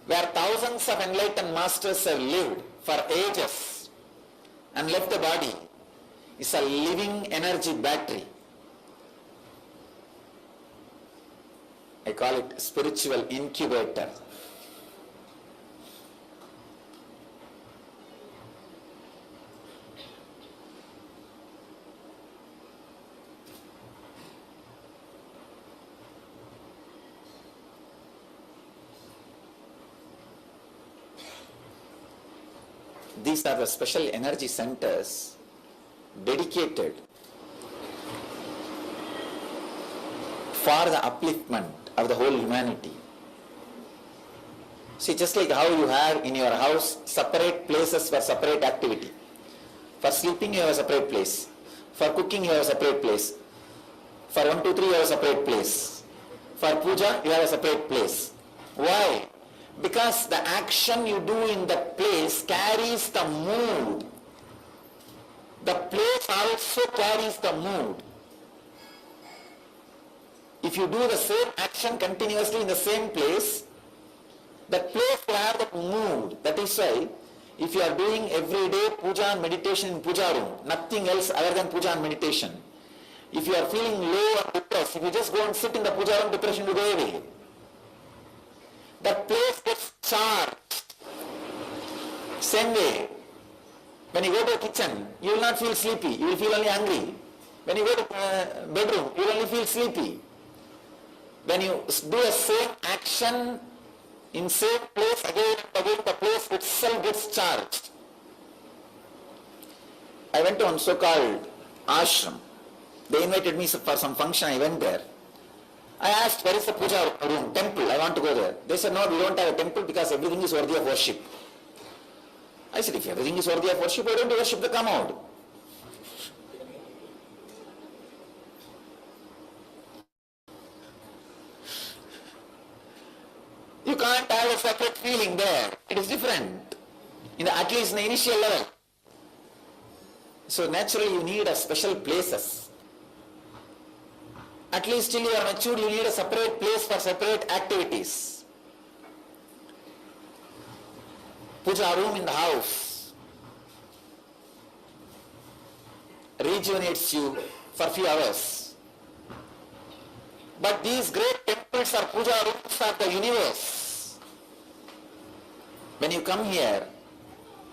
where thousands of enlightened masters have lived for ages and left the body, is a living energy battery. I call it spiritual incubator. These are the special energy centers dedicated for the upliftment of the whole humanity. See, just like how you have in your house separate places for separate activity. For sleeping you have a separate place. For cooking you have a separate place. For 1, 2, 3 you have a separate place. For puja you have a separate place. Why? Because the action you do in that place carries the mood. The place also carries the mood. If you do the same action continuously in the same place, that place will have that mood. That is why, if you are doing every day puja and meditation in puja room, nothing else other than puja and meditation, if you are feeling low and depressed, if you just go and sit in the puja room, depression will go away. That place gets charged. Same way, when you go to the kitchen, you will not feel sleepy, you will feel only hungry. When you go to bedroom, you will only feel sleepy. When you do the same action in same place again and again, the place itself gets charged. I went to one so-called ashram. They invited me for some function, I went there. I asked, where is the puja room, temple, I want to go there. They said, no, we don't have a temple because everything is worthy of worship. I said, if everything is worthy of worship, why don't you worship the commode? You can't have a separate feeling there. It is different, at least in the initial level. So naturally you need a special places. At least till you are matured, you need a separate place for separate activities. Puja room in the house rejuvenates you for a few hours. But these great temples or puja rooms of the universe, when you come here,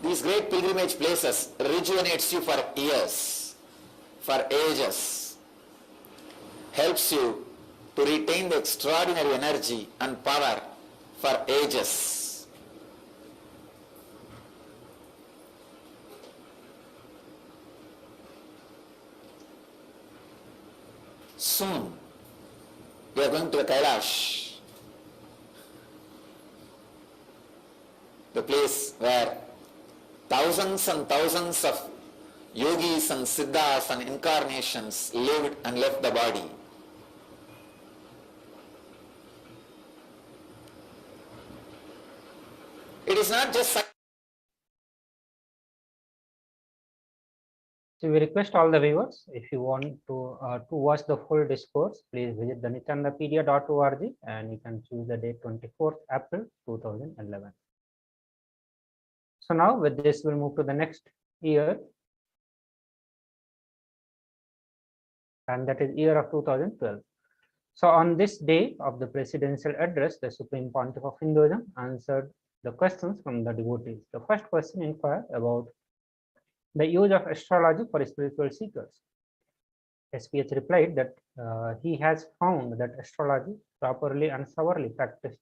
these great pilgrimage places rejuvenates you for years, for ages, helps you to retain the extraordinary energy and power for ages. Soon, we are going to the Kailasa, the place where thousands and thousands of yogis and siddhas and incarnations lived and left the body. It is not just. So we request all the viewers, if you want to watch the full discourse, please visit the nityanandapedia.org and you can choose the date 24th April 2011. So now with this, we'll move to the next year, and that is year of 2012. So on this day of the presidential address, the Supreme Pontiff of Hinduism answered the questions from the devotees. The first question inquired about the use of astrology for spiritual seekers. SPH replied that he has found that astrology, properly and thoroughly practiced,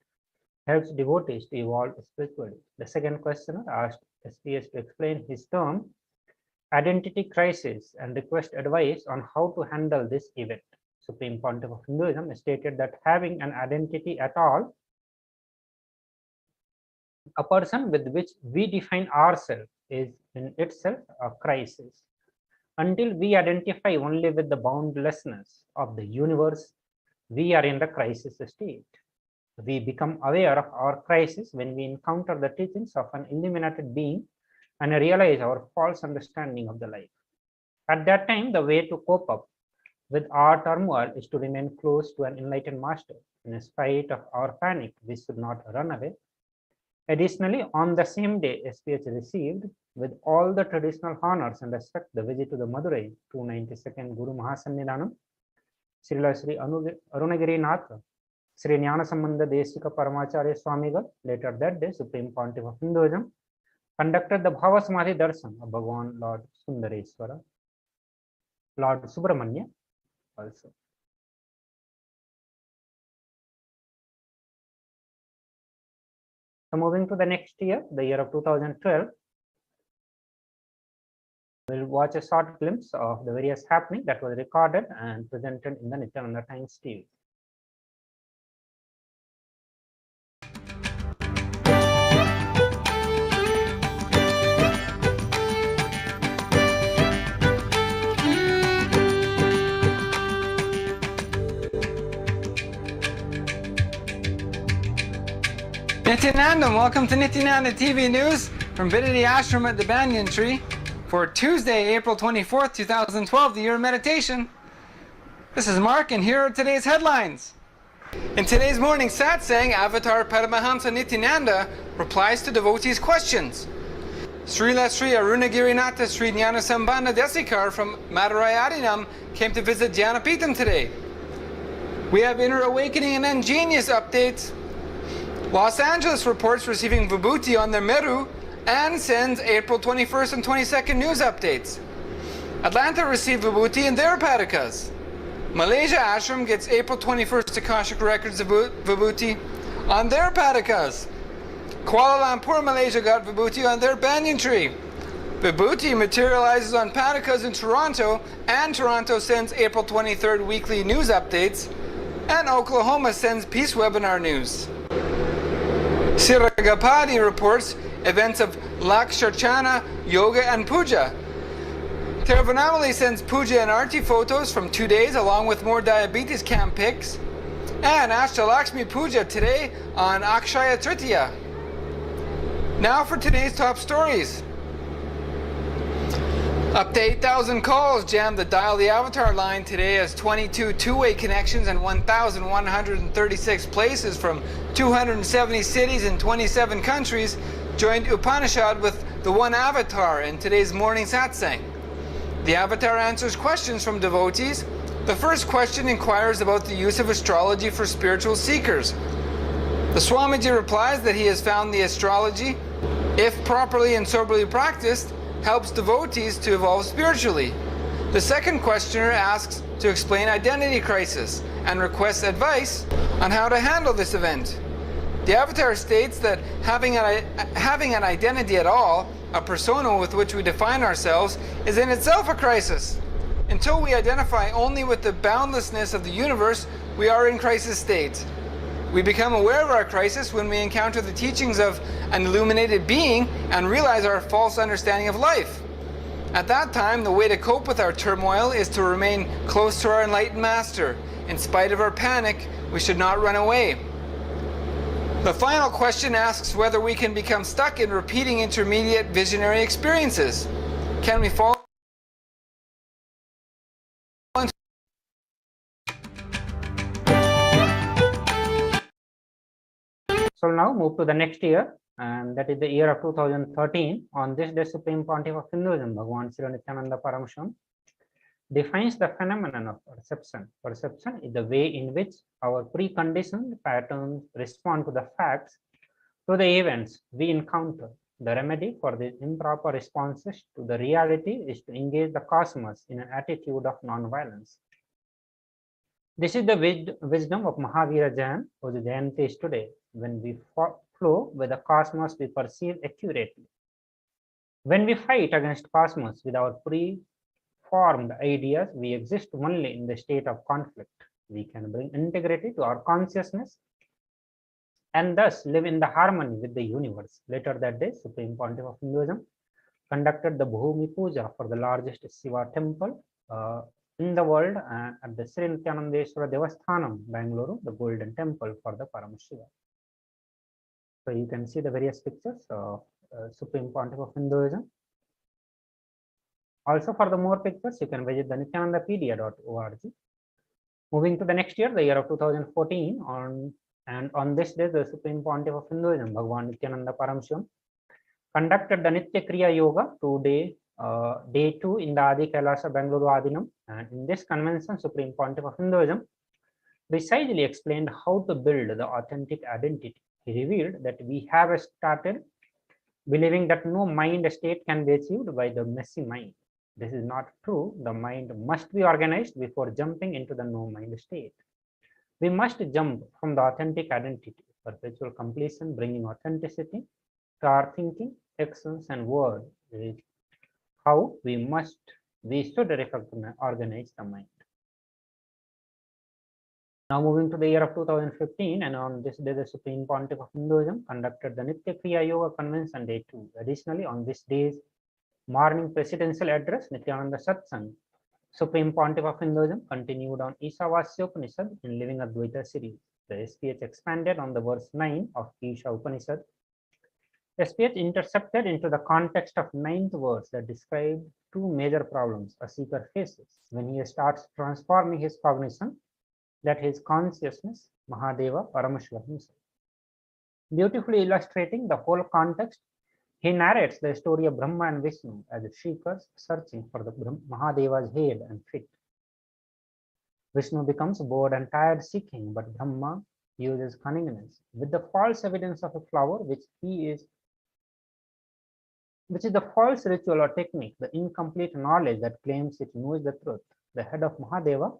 helps devotees to evolve spiritually. The second questioner asked SPH to explain his term identity crisis and request advice on how to handle this event. Supreme Pontiff of Hinduism stated that having an identity at all, a person with which we define ourselves, is in itself a crisis. Until we identify only with the boundlessness of the universe, we are in the crisis state. We become aware of our crisis when we encounter the teachings of an illuminated being and realize our false understanding of the life. At that time, the way to cope up with our turmoil is to remain close to an enlightened master. In spite of our panic, we should not run away. Additionally, on the same day, SPH received with all the traditional honors and respect the visit to the Madurai 292nd Guru Mahasannidhanam, Srila Sri Arunagiri Nath, Sri Jnanasambandha Desika Paramacharya Swamigal. Later that day, Supreme Pontiff of Hinduism conducted the Bhava Samadhi darshan of Bhagavan Lord Sundareswara, Lord Subramanya also. So moving to the next year, the year of 2012, we'll watch a short glimpse of the various happenings that was recorded and presented in the Nityananda Times TV. Nithyananda, welcome to Nithyananda TV News from Vidity Ashram at the Banyan Tree for Tuesday, April 24th, 2012, the year of meditation. This is Mark, and here are today's headlines. In today's morning satsang, Avatar Paramahamsa Nithyananda replies to devotees' questions. Srila Sri Arunagirinatha Sri Jnanasambandha Desikar from Madurai Adinam came to visit Jnanapeetham today. We have Inner Awakening and Ingenious updates. Los Angeles reports receiving Vibhuti on their Meru and sends April 21st and 22nd news updates. Atlanta received Vibhuti in their Padakas. Malaysia Ashram gets April 21st Akashic Records Vibhuti on their Padakas. Kuala Lumpur, Malaysia got Vibhuti on their Banyan Tree. Vibhuti materializes on Padakas in Toronto, and Toronto sends April 23rd weekly news updates, and Oklahoma sends Peace Webinar news. Siragapadi reports events of Lakshachana, Yoga and Puja. Tiruvannamalai sends Puja and Arti photos from 2 days along with more diabetes camp pics. And Ashtalakshmi Puja today on Akshaya Tritiya. Now for today's top stories. Up to 8,000 calls jammed the Dial the Avatar line today as 22 two-way connections and 1,136 places from 270 cities in 27 countries joined Upanishad with the One Avatar in today's morning satsang. The Avatar answers questions from devotees. The first question inquires about the use of astrology for spiritual seekers. The Swamiji replies that he has found the astrology if properly and soberly practiced, helps devotees to evolve spiritually. The second questioner asks to explain identity crisis and requests advice on how to handle this event. The avatar states that having an identity at all, a persona with which we define ourselves, is in itself a crisis. Until we identify only with the boundlessness of the universe, we are in crisis state. We become aware of our crisis when we encounter the teachings of an illuminated being and realize our false understanding of life. At that time, the way to cope with our turmoil is to remain close to our enlightened master. In spite of our panic, we should not run away. The final question asks whether we can become stuck in repeating intermediate visionary experiences. Can we fall into So now move to the next year, and that is the year of 2013. On this day, Supreme Pontiff of Hinduism, Bhagavan Sri Nithyananda Paramashivam, defines the phenomenon of perception. Perception is the way in which our preconditioned patterns respond to the facts, to the events we encounter. The remedy for these improper responses to the reality is to engage the cosmos in an attitude of non-violence. This is the wisdom of Mahavira Jain, whose Jayanti is today. When we flow with the cosmos, we perceive accurately. When we fight against cosmos with our preformed ideas, we exist only in the state of conflict. We can bring integrity to our consciousness and thus live in the harmony with the universe. Later that day, Supreme Pontiff of Hinduism conducted the Bhumi Puja for the largest Shiva temple in the world at the Sri Nithyanandeswara Devasthanam, Bangalore, the golden temple for the Paramashivoham. So you can see the various pictures of Supreme Pontiff of Hinduism. Also, for the more pictures, you can visit the nithyanandapedia.org. Moving to the next year, the year of 2014, on this day, the Supreme Pontiff of Hinduism, Bhagavan Nithyananda Paramashivam, conducted the Nitya Kriya Yoga day 2 in the Adi Kailasa, Bangalore Adinam. And in this convention, Supreme Pontiff of Hinduism precisely explained how to build the authentic identity. He revealed that we have started believing that no mind state can be achieved by the messy mind. This is not true. The mind must be organized before jumping into the no mind state. We must jump from the authentic identity, perpetual completion, bringing authenticity to our thinking, actions, and words. Is how we should organize the mind. Now moving to the year of 2015, and on this day, the Supreme Pontiff of Hinduism conducted the Nitya Kriya Yoga Convention Day 2. Additionally, on this day's morning presidential address, Nithyananda Satsang, Supreme Pontiff of Hinduism continued on Ishavasya Upanishad in Living Advaita series. The SPH expanded on the verse 9 of Isha Upanishad. SPH intercepted into the context of 9th verse that described two major problems a seeker faces when he starts transforming his cognition, that his consciousness, Mahadeva, Paramashivoham himself. Beautifully illustrating the whole context, he narrates the story of Brahma and Vishnu as seekers searching for the Mahadeva's head and feet. Vishnu becomes bored and tired seeking, but Brahma uses cunningness with the false evidence of a flower, which is the false ritual or technique, the incomplete knowledge that claims it knows the truth, the head of Mahadeva,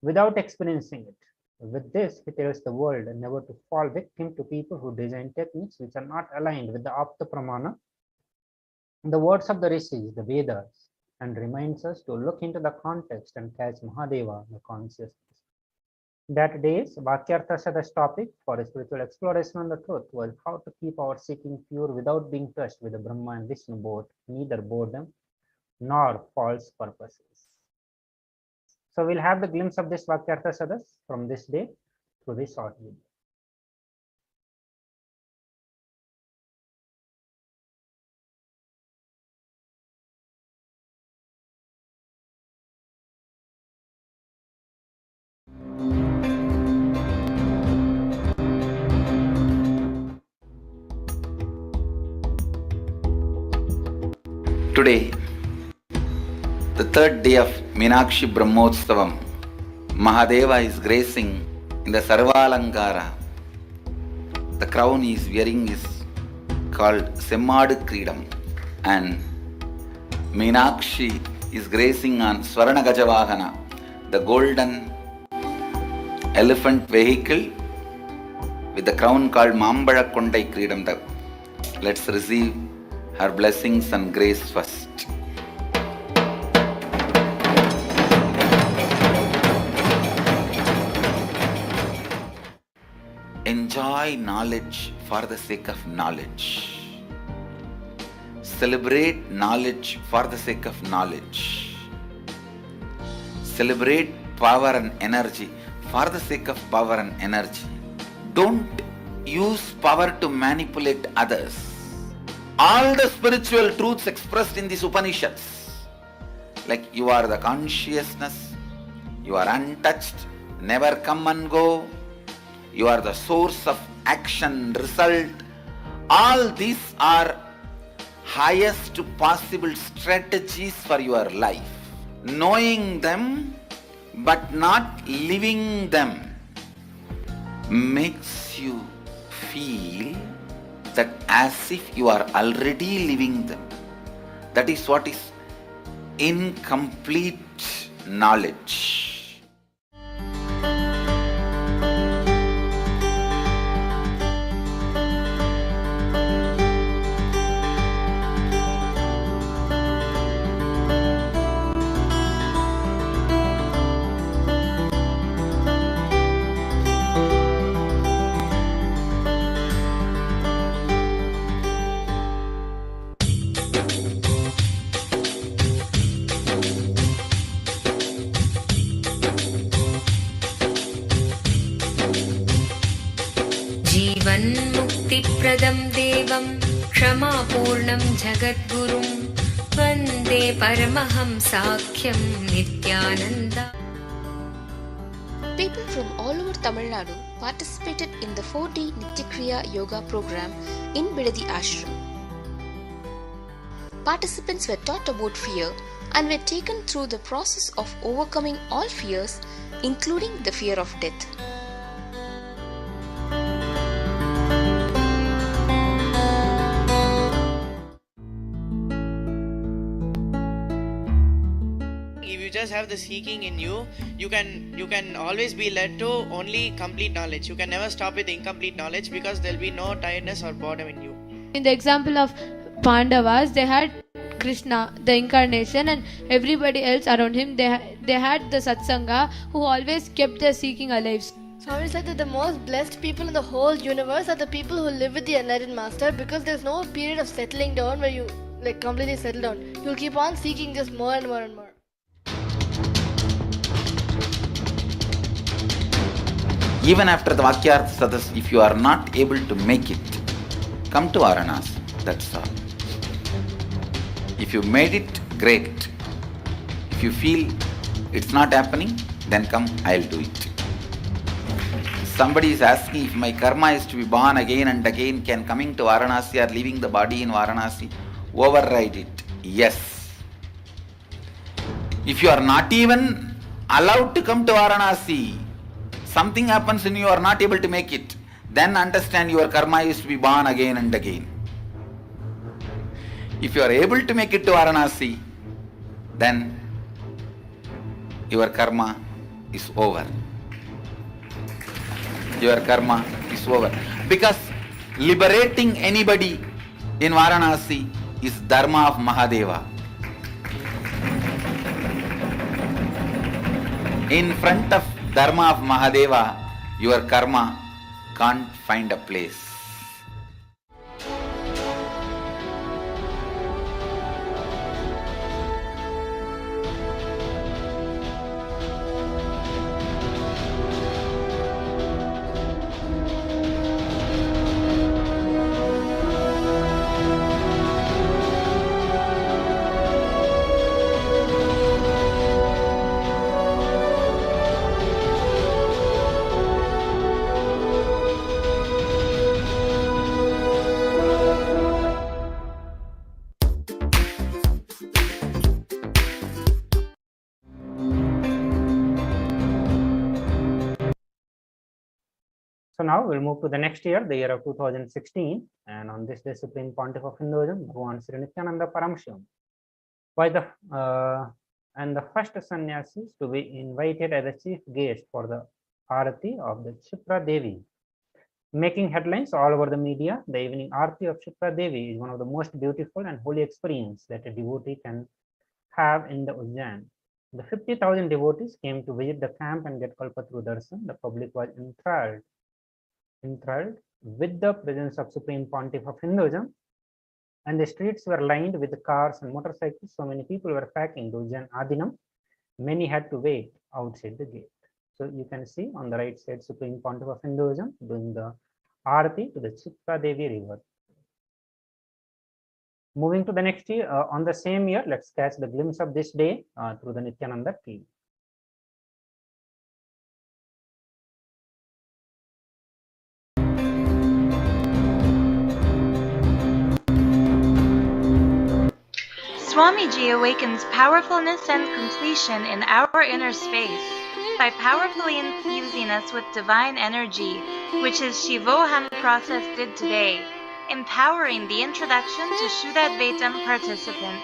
without experiencing it. With this, he tells the world never to fall victim to people who design techniques which are not aligned with the Apta Pramana, the words of the Rishis, the Vedas, and reminds us to look into the context and catch Mahadeva, the consciousness. That day's Vakyartha Sada's topic for spiritual exploration on the truth was how to keep our seeking pure without being touched with the Brahma and Vishnu both, neither boredom nor false purposes. So we'll have the glimpse of this Vakyartha Sadas from this day through this short video. Today, the third day of Meenakshi Brahmotsavam, Mahadeva is gracing in the Sarvalankara. The crown he is wearing is called Semmadu Kreedam, and Meenakshi is grazing on Swarna Gajavahana, the golden elephant vehicle with the crown called Mambala Kondai Kreedam. Let's receive her blessings and grace first. Enjoy knowledge for the sake of knowledge. Celebrate knowledge for the sake of knowledge. Celebrate power and energy for the sake of power and energy. Don't use power to manipulate others. All the spiritual truths expressed in these Upanishads, like you are the consciousness, you are untouched, never come and go, you are the source of action, result. All these are highest possible strategies for your life. Knowing them but not living them makes you feel that as if you are already living them. That is what is incomplete knowledge. मुक्तिप्रदं देवं क्षमापूर्णं जगद्गुरुं वन्दे परमहंसाख्यं Nityanand. People from all over Tamil Nadu participated in the 4D Nityakriya Yoga program in Bidadi Ashram. Participants were taught about fear and were taken through the process of overcoming all fears, including the fear of death. If you just have the seeking in you, you can always be led to only complete knowledge. You can never stop with incomplete knowledge because there will be no tiredness or boredom in you. In the example of Pandavas, they had Krishna, the incarnation, and everybody else around him. They had the Satsanga who always kept their seeking alive. Swami said that the most blessed people in the whole universe are the people who live with the enlightened master, because there's no period of settling down where you completely settle down. You'll keep on seeking just more and more and more. Even after the Vakyartha Sadas, if you are not able to make it, come to Varanasi, that's all. If you made it, great. If you feel it's not happening, then come, I'll do it. Somebody is asking, if my karma is to be born again and again, can coming to Varanasi or leaving the body in Varanasi override it? Yes. If you are not even allowed to come to Varanasi, something happens and you are not able to make it, then understand your karma is to be born again and again. If you are able to make it to Varanasi, then your karma is over. Your karma is over. Because liberating anybody in Varanasi is dharma of Mahadeva. In front of dharma of Mahadeva, your karma can't find a place. now we'll move to the next year, the year of 2016, and on this day, Supreme Pontiff of Hinduism, Bhagavan Sri Nithyananda Paramashivam, by the and the first sannyasis to be invited as a chief guest for the Arati of the Chipra Devi. Making headlines all over the media, the evening Arati of Chipra Devi is one of the most beautiful and holy experience that a devotee can have in the Ujjain. The 50,000 devotees came to visit the camp and get Kalpataru darshan. The public was enthralled with the presence of Supreme Pontiff of Hinduism, and the streets were lined with cars and motorcycles. So many people were packing to Ujjain Adinam. Many had to wait outside the gate. So you can see on the right side, Supreme Pontiff of Hinduism doing the Arati to the Chipra Devi river. Moving to the next year, on the same year, let's catch the glimpse of this day through the Nithyananda TV. Swamiji awakens powerfulness and completion in our inner space by powerfully infusing us with divine energy, which his Shivoham process did today, empowering the introduction to Shuddhadvaitam participant.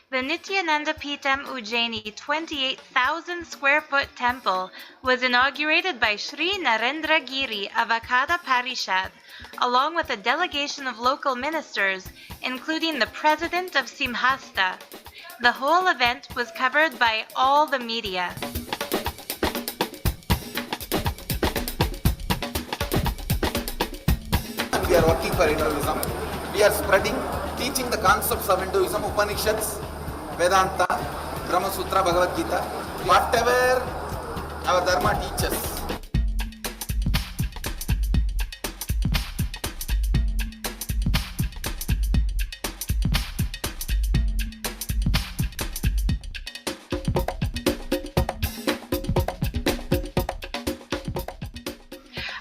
The Nithyananda Pitam Ujjaini 28,000 square foot temple was inaugurated by Sri Narendra Giri Avakada Parishad, along with a delegation of local ministers, including the president of Simhasta. The whole event was covered by all the media. We are working for Hinduism. We are spreading, teaching the concepts of Hinduism, Upanishads, Vedanta, Brahma Sutra, Bhagavad Gita, whatever our Dharma teaches.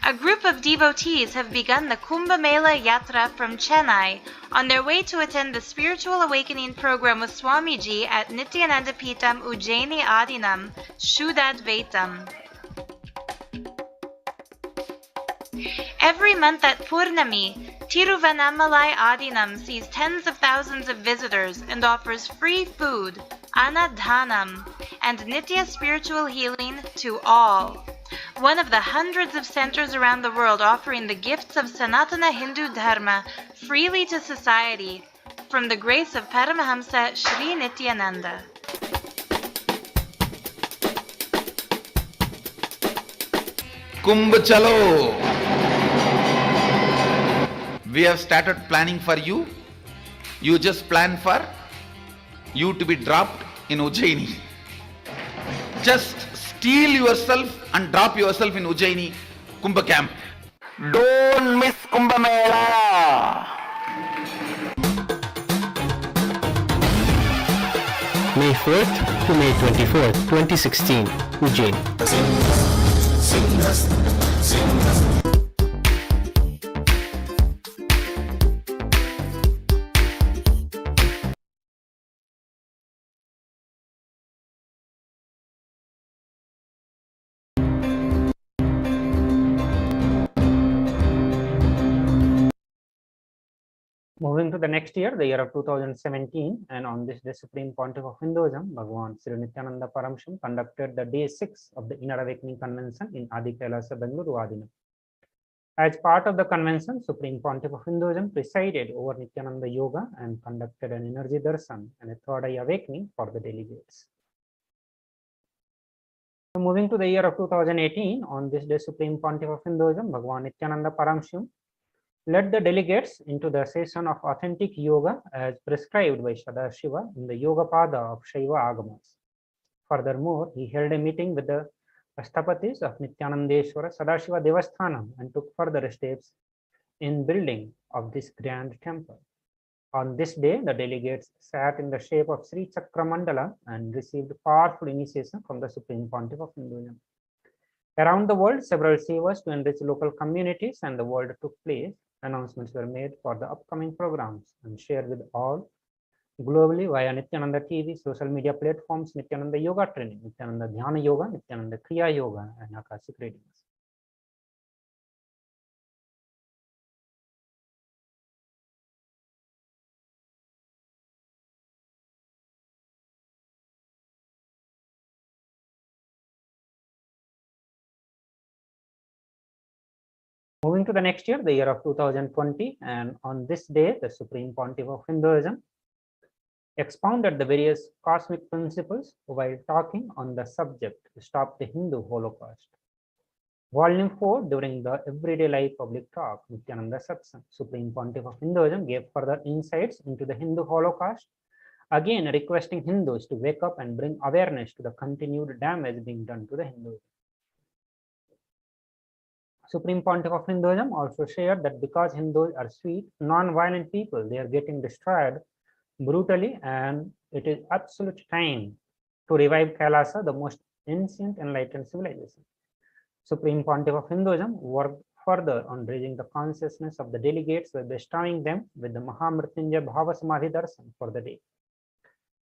A group of devotees have begun the Kumbh Mela Yatra from Chennai on their way to attend the Spiritual Awakening program with Swamiji at Nithyananda Pitam Ujjaini Adinam, Shuddhadvaitam. Every month at Purnami, Tiruvannamalai Adinam sees tens of thousands of visitors and offers free food, Anadhanam, and Nitya spiritual healing to all. One of the hundreds of centers around the world offering the gifts of Sanatana Hindu Dharma freely to society from the grace of Paramahamsa Sri Nithyananda. Kumbh Chalo! We have started planning for you. You just plan for you to be dropped in Ujjaini. Just steal yourself and drop yourself in Ujjaini Kumbh camp. Don't miss Kumbh Mela! May 4th to May 24th, 2016, Ujjain. Moving to the next year, the year of 2017, and on this day, Supreme Pontiff of Hinduism, Bhagavan Sri Nithyananda Paramashivam, conducted the day 6 of the Inner Awakening Convention in Adi Kailasa, Bengaluru, Adinam. As part of the convention, Supreme Pontiff of Hinduism presided over Nithyananda Yoga and conducted an energy darshan and a third eye awakening for the delegates. So moving to the year of 2018, on this day, Supreme Pontiff of Hinduism, Bhagavan Nithyananda Paramashivam, led the delegates into the session of authentic yoga as prescribed by Sadashiva in the Yoga Pada of Shaiva Agamas. Furthermore, he held a meeting with the Asthapatis of Nithyanandeshwara Sadashiva Devasthanam and took further steps in building of this grand temple. On this day, the delegates sat in the shape of Sri Chakra Mandala and received powerful initiation from the Supreme Pontiff of Hinduism. Around the world, several sevas to enrich local communities and the world took place. announcements were made for the upcoming programs and shared with all globally via Nithyananda TV, social media platforms, Nithyananda Yoga Training, Nithyananda Dhyana Yoga, Nithyananda Kriya Yoga, and Akashic Readings. Moving to the next year, the year of 2020, and on this day, the Supreme Pontiff of Hinduism expounded the various cosmic principles while talking on the subject Stop the Hindu Holocaust. Volume 4, during the Everyday Life Public Talk, Nithyananda Satsang, Supreme Pontiff of Hinduism gave further insights into the Hindu Holocaust, again requesting Hindus to wake up and bring awareness to the continued damage being done to the Hindus. Supreme Pontiff of Hinduism also shared that because Hindus are sweet, non-violent people, they are getting destroyed brutally, and it is absolute time to revive Kailasa, the most ancient enlightened civilization. Supreme Pontiff of Hinduism worked further on raising the consciousness of the delegates by bestowing them with the Mahamrityunjaya Bhava Samadhi Darshan for the day.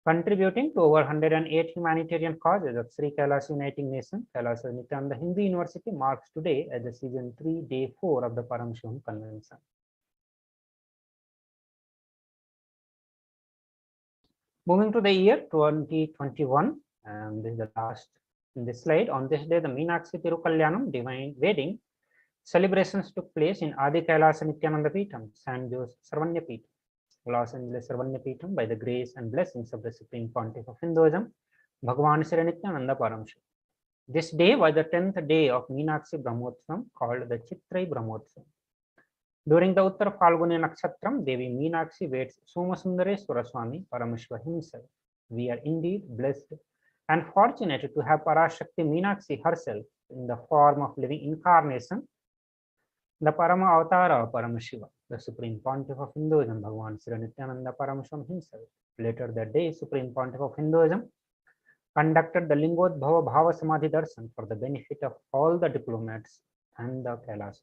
Contributing to over 108 humanitarian causes of Sri Kailasa Uniting Nation, Kailasa Nithyananda Hindu University marks today as the season 3, day 4 of the Paramashivoham Convention. Moving to the year 2021, and this is the last in this slide. On this day, the Meenakshi Tirukalyanam Divine Wedding celebrations took place in Adi Kailasa Nithyananda Peetham, San Jose Sarvanya Peetham, Los Angeles Sarvanya Peetham, by the grace and blessings of the Supreme Pontiff of Hinduism, Bhagwan Sri Nithyananda Paramashivam. This day was the 10th day of Meenakshi Brahmotsavam, called the Chitrai Brahmotsavam. During the Uttar Falguni Nakshatram, Devi Meenakshi waits Somasundareswara Swami Paramashiva himself. We are indeed blessed and fortunate to have Parashakti Meenakshi herself in the form of living incarnation, the Parama Avatara of Paramashiva, the Supreme Pontiff of Hinduism, Bhagwan Sri Nithyananda Paramashivam himself. Later that day, Supreme Pontiff of Hinduism conducted the Lingodbhava Bhava Samadhi Darshan for the benefit of all the diplomats and the Kailasa.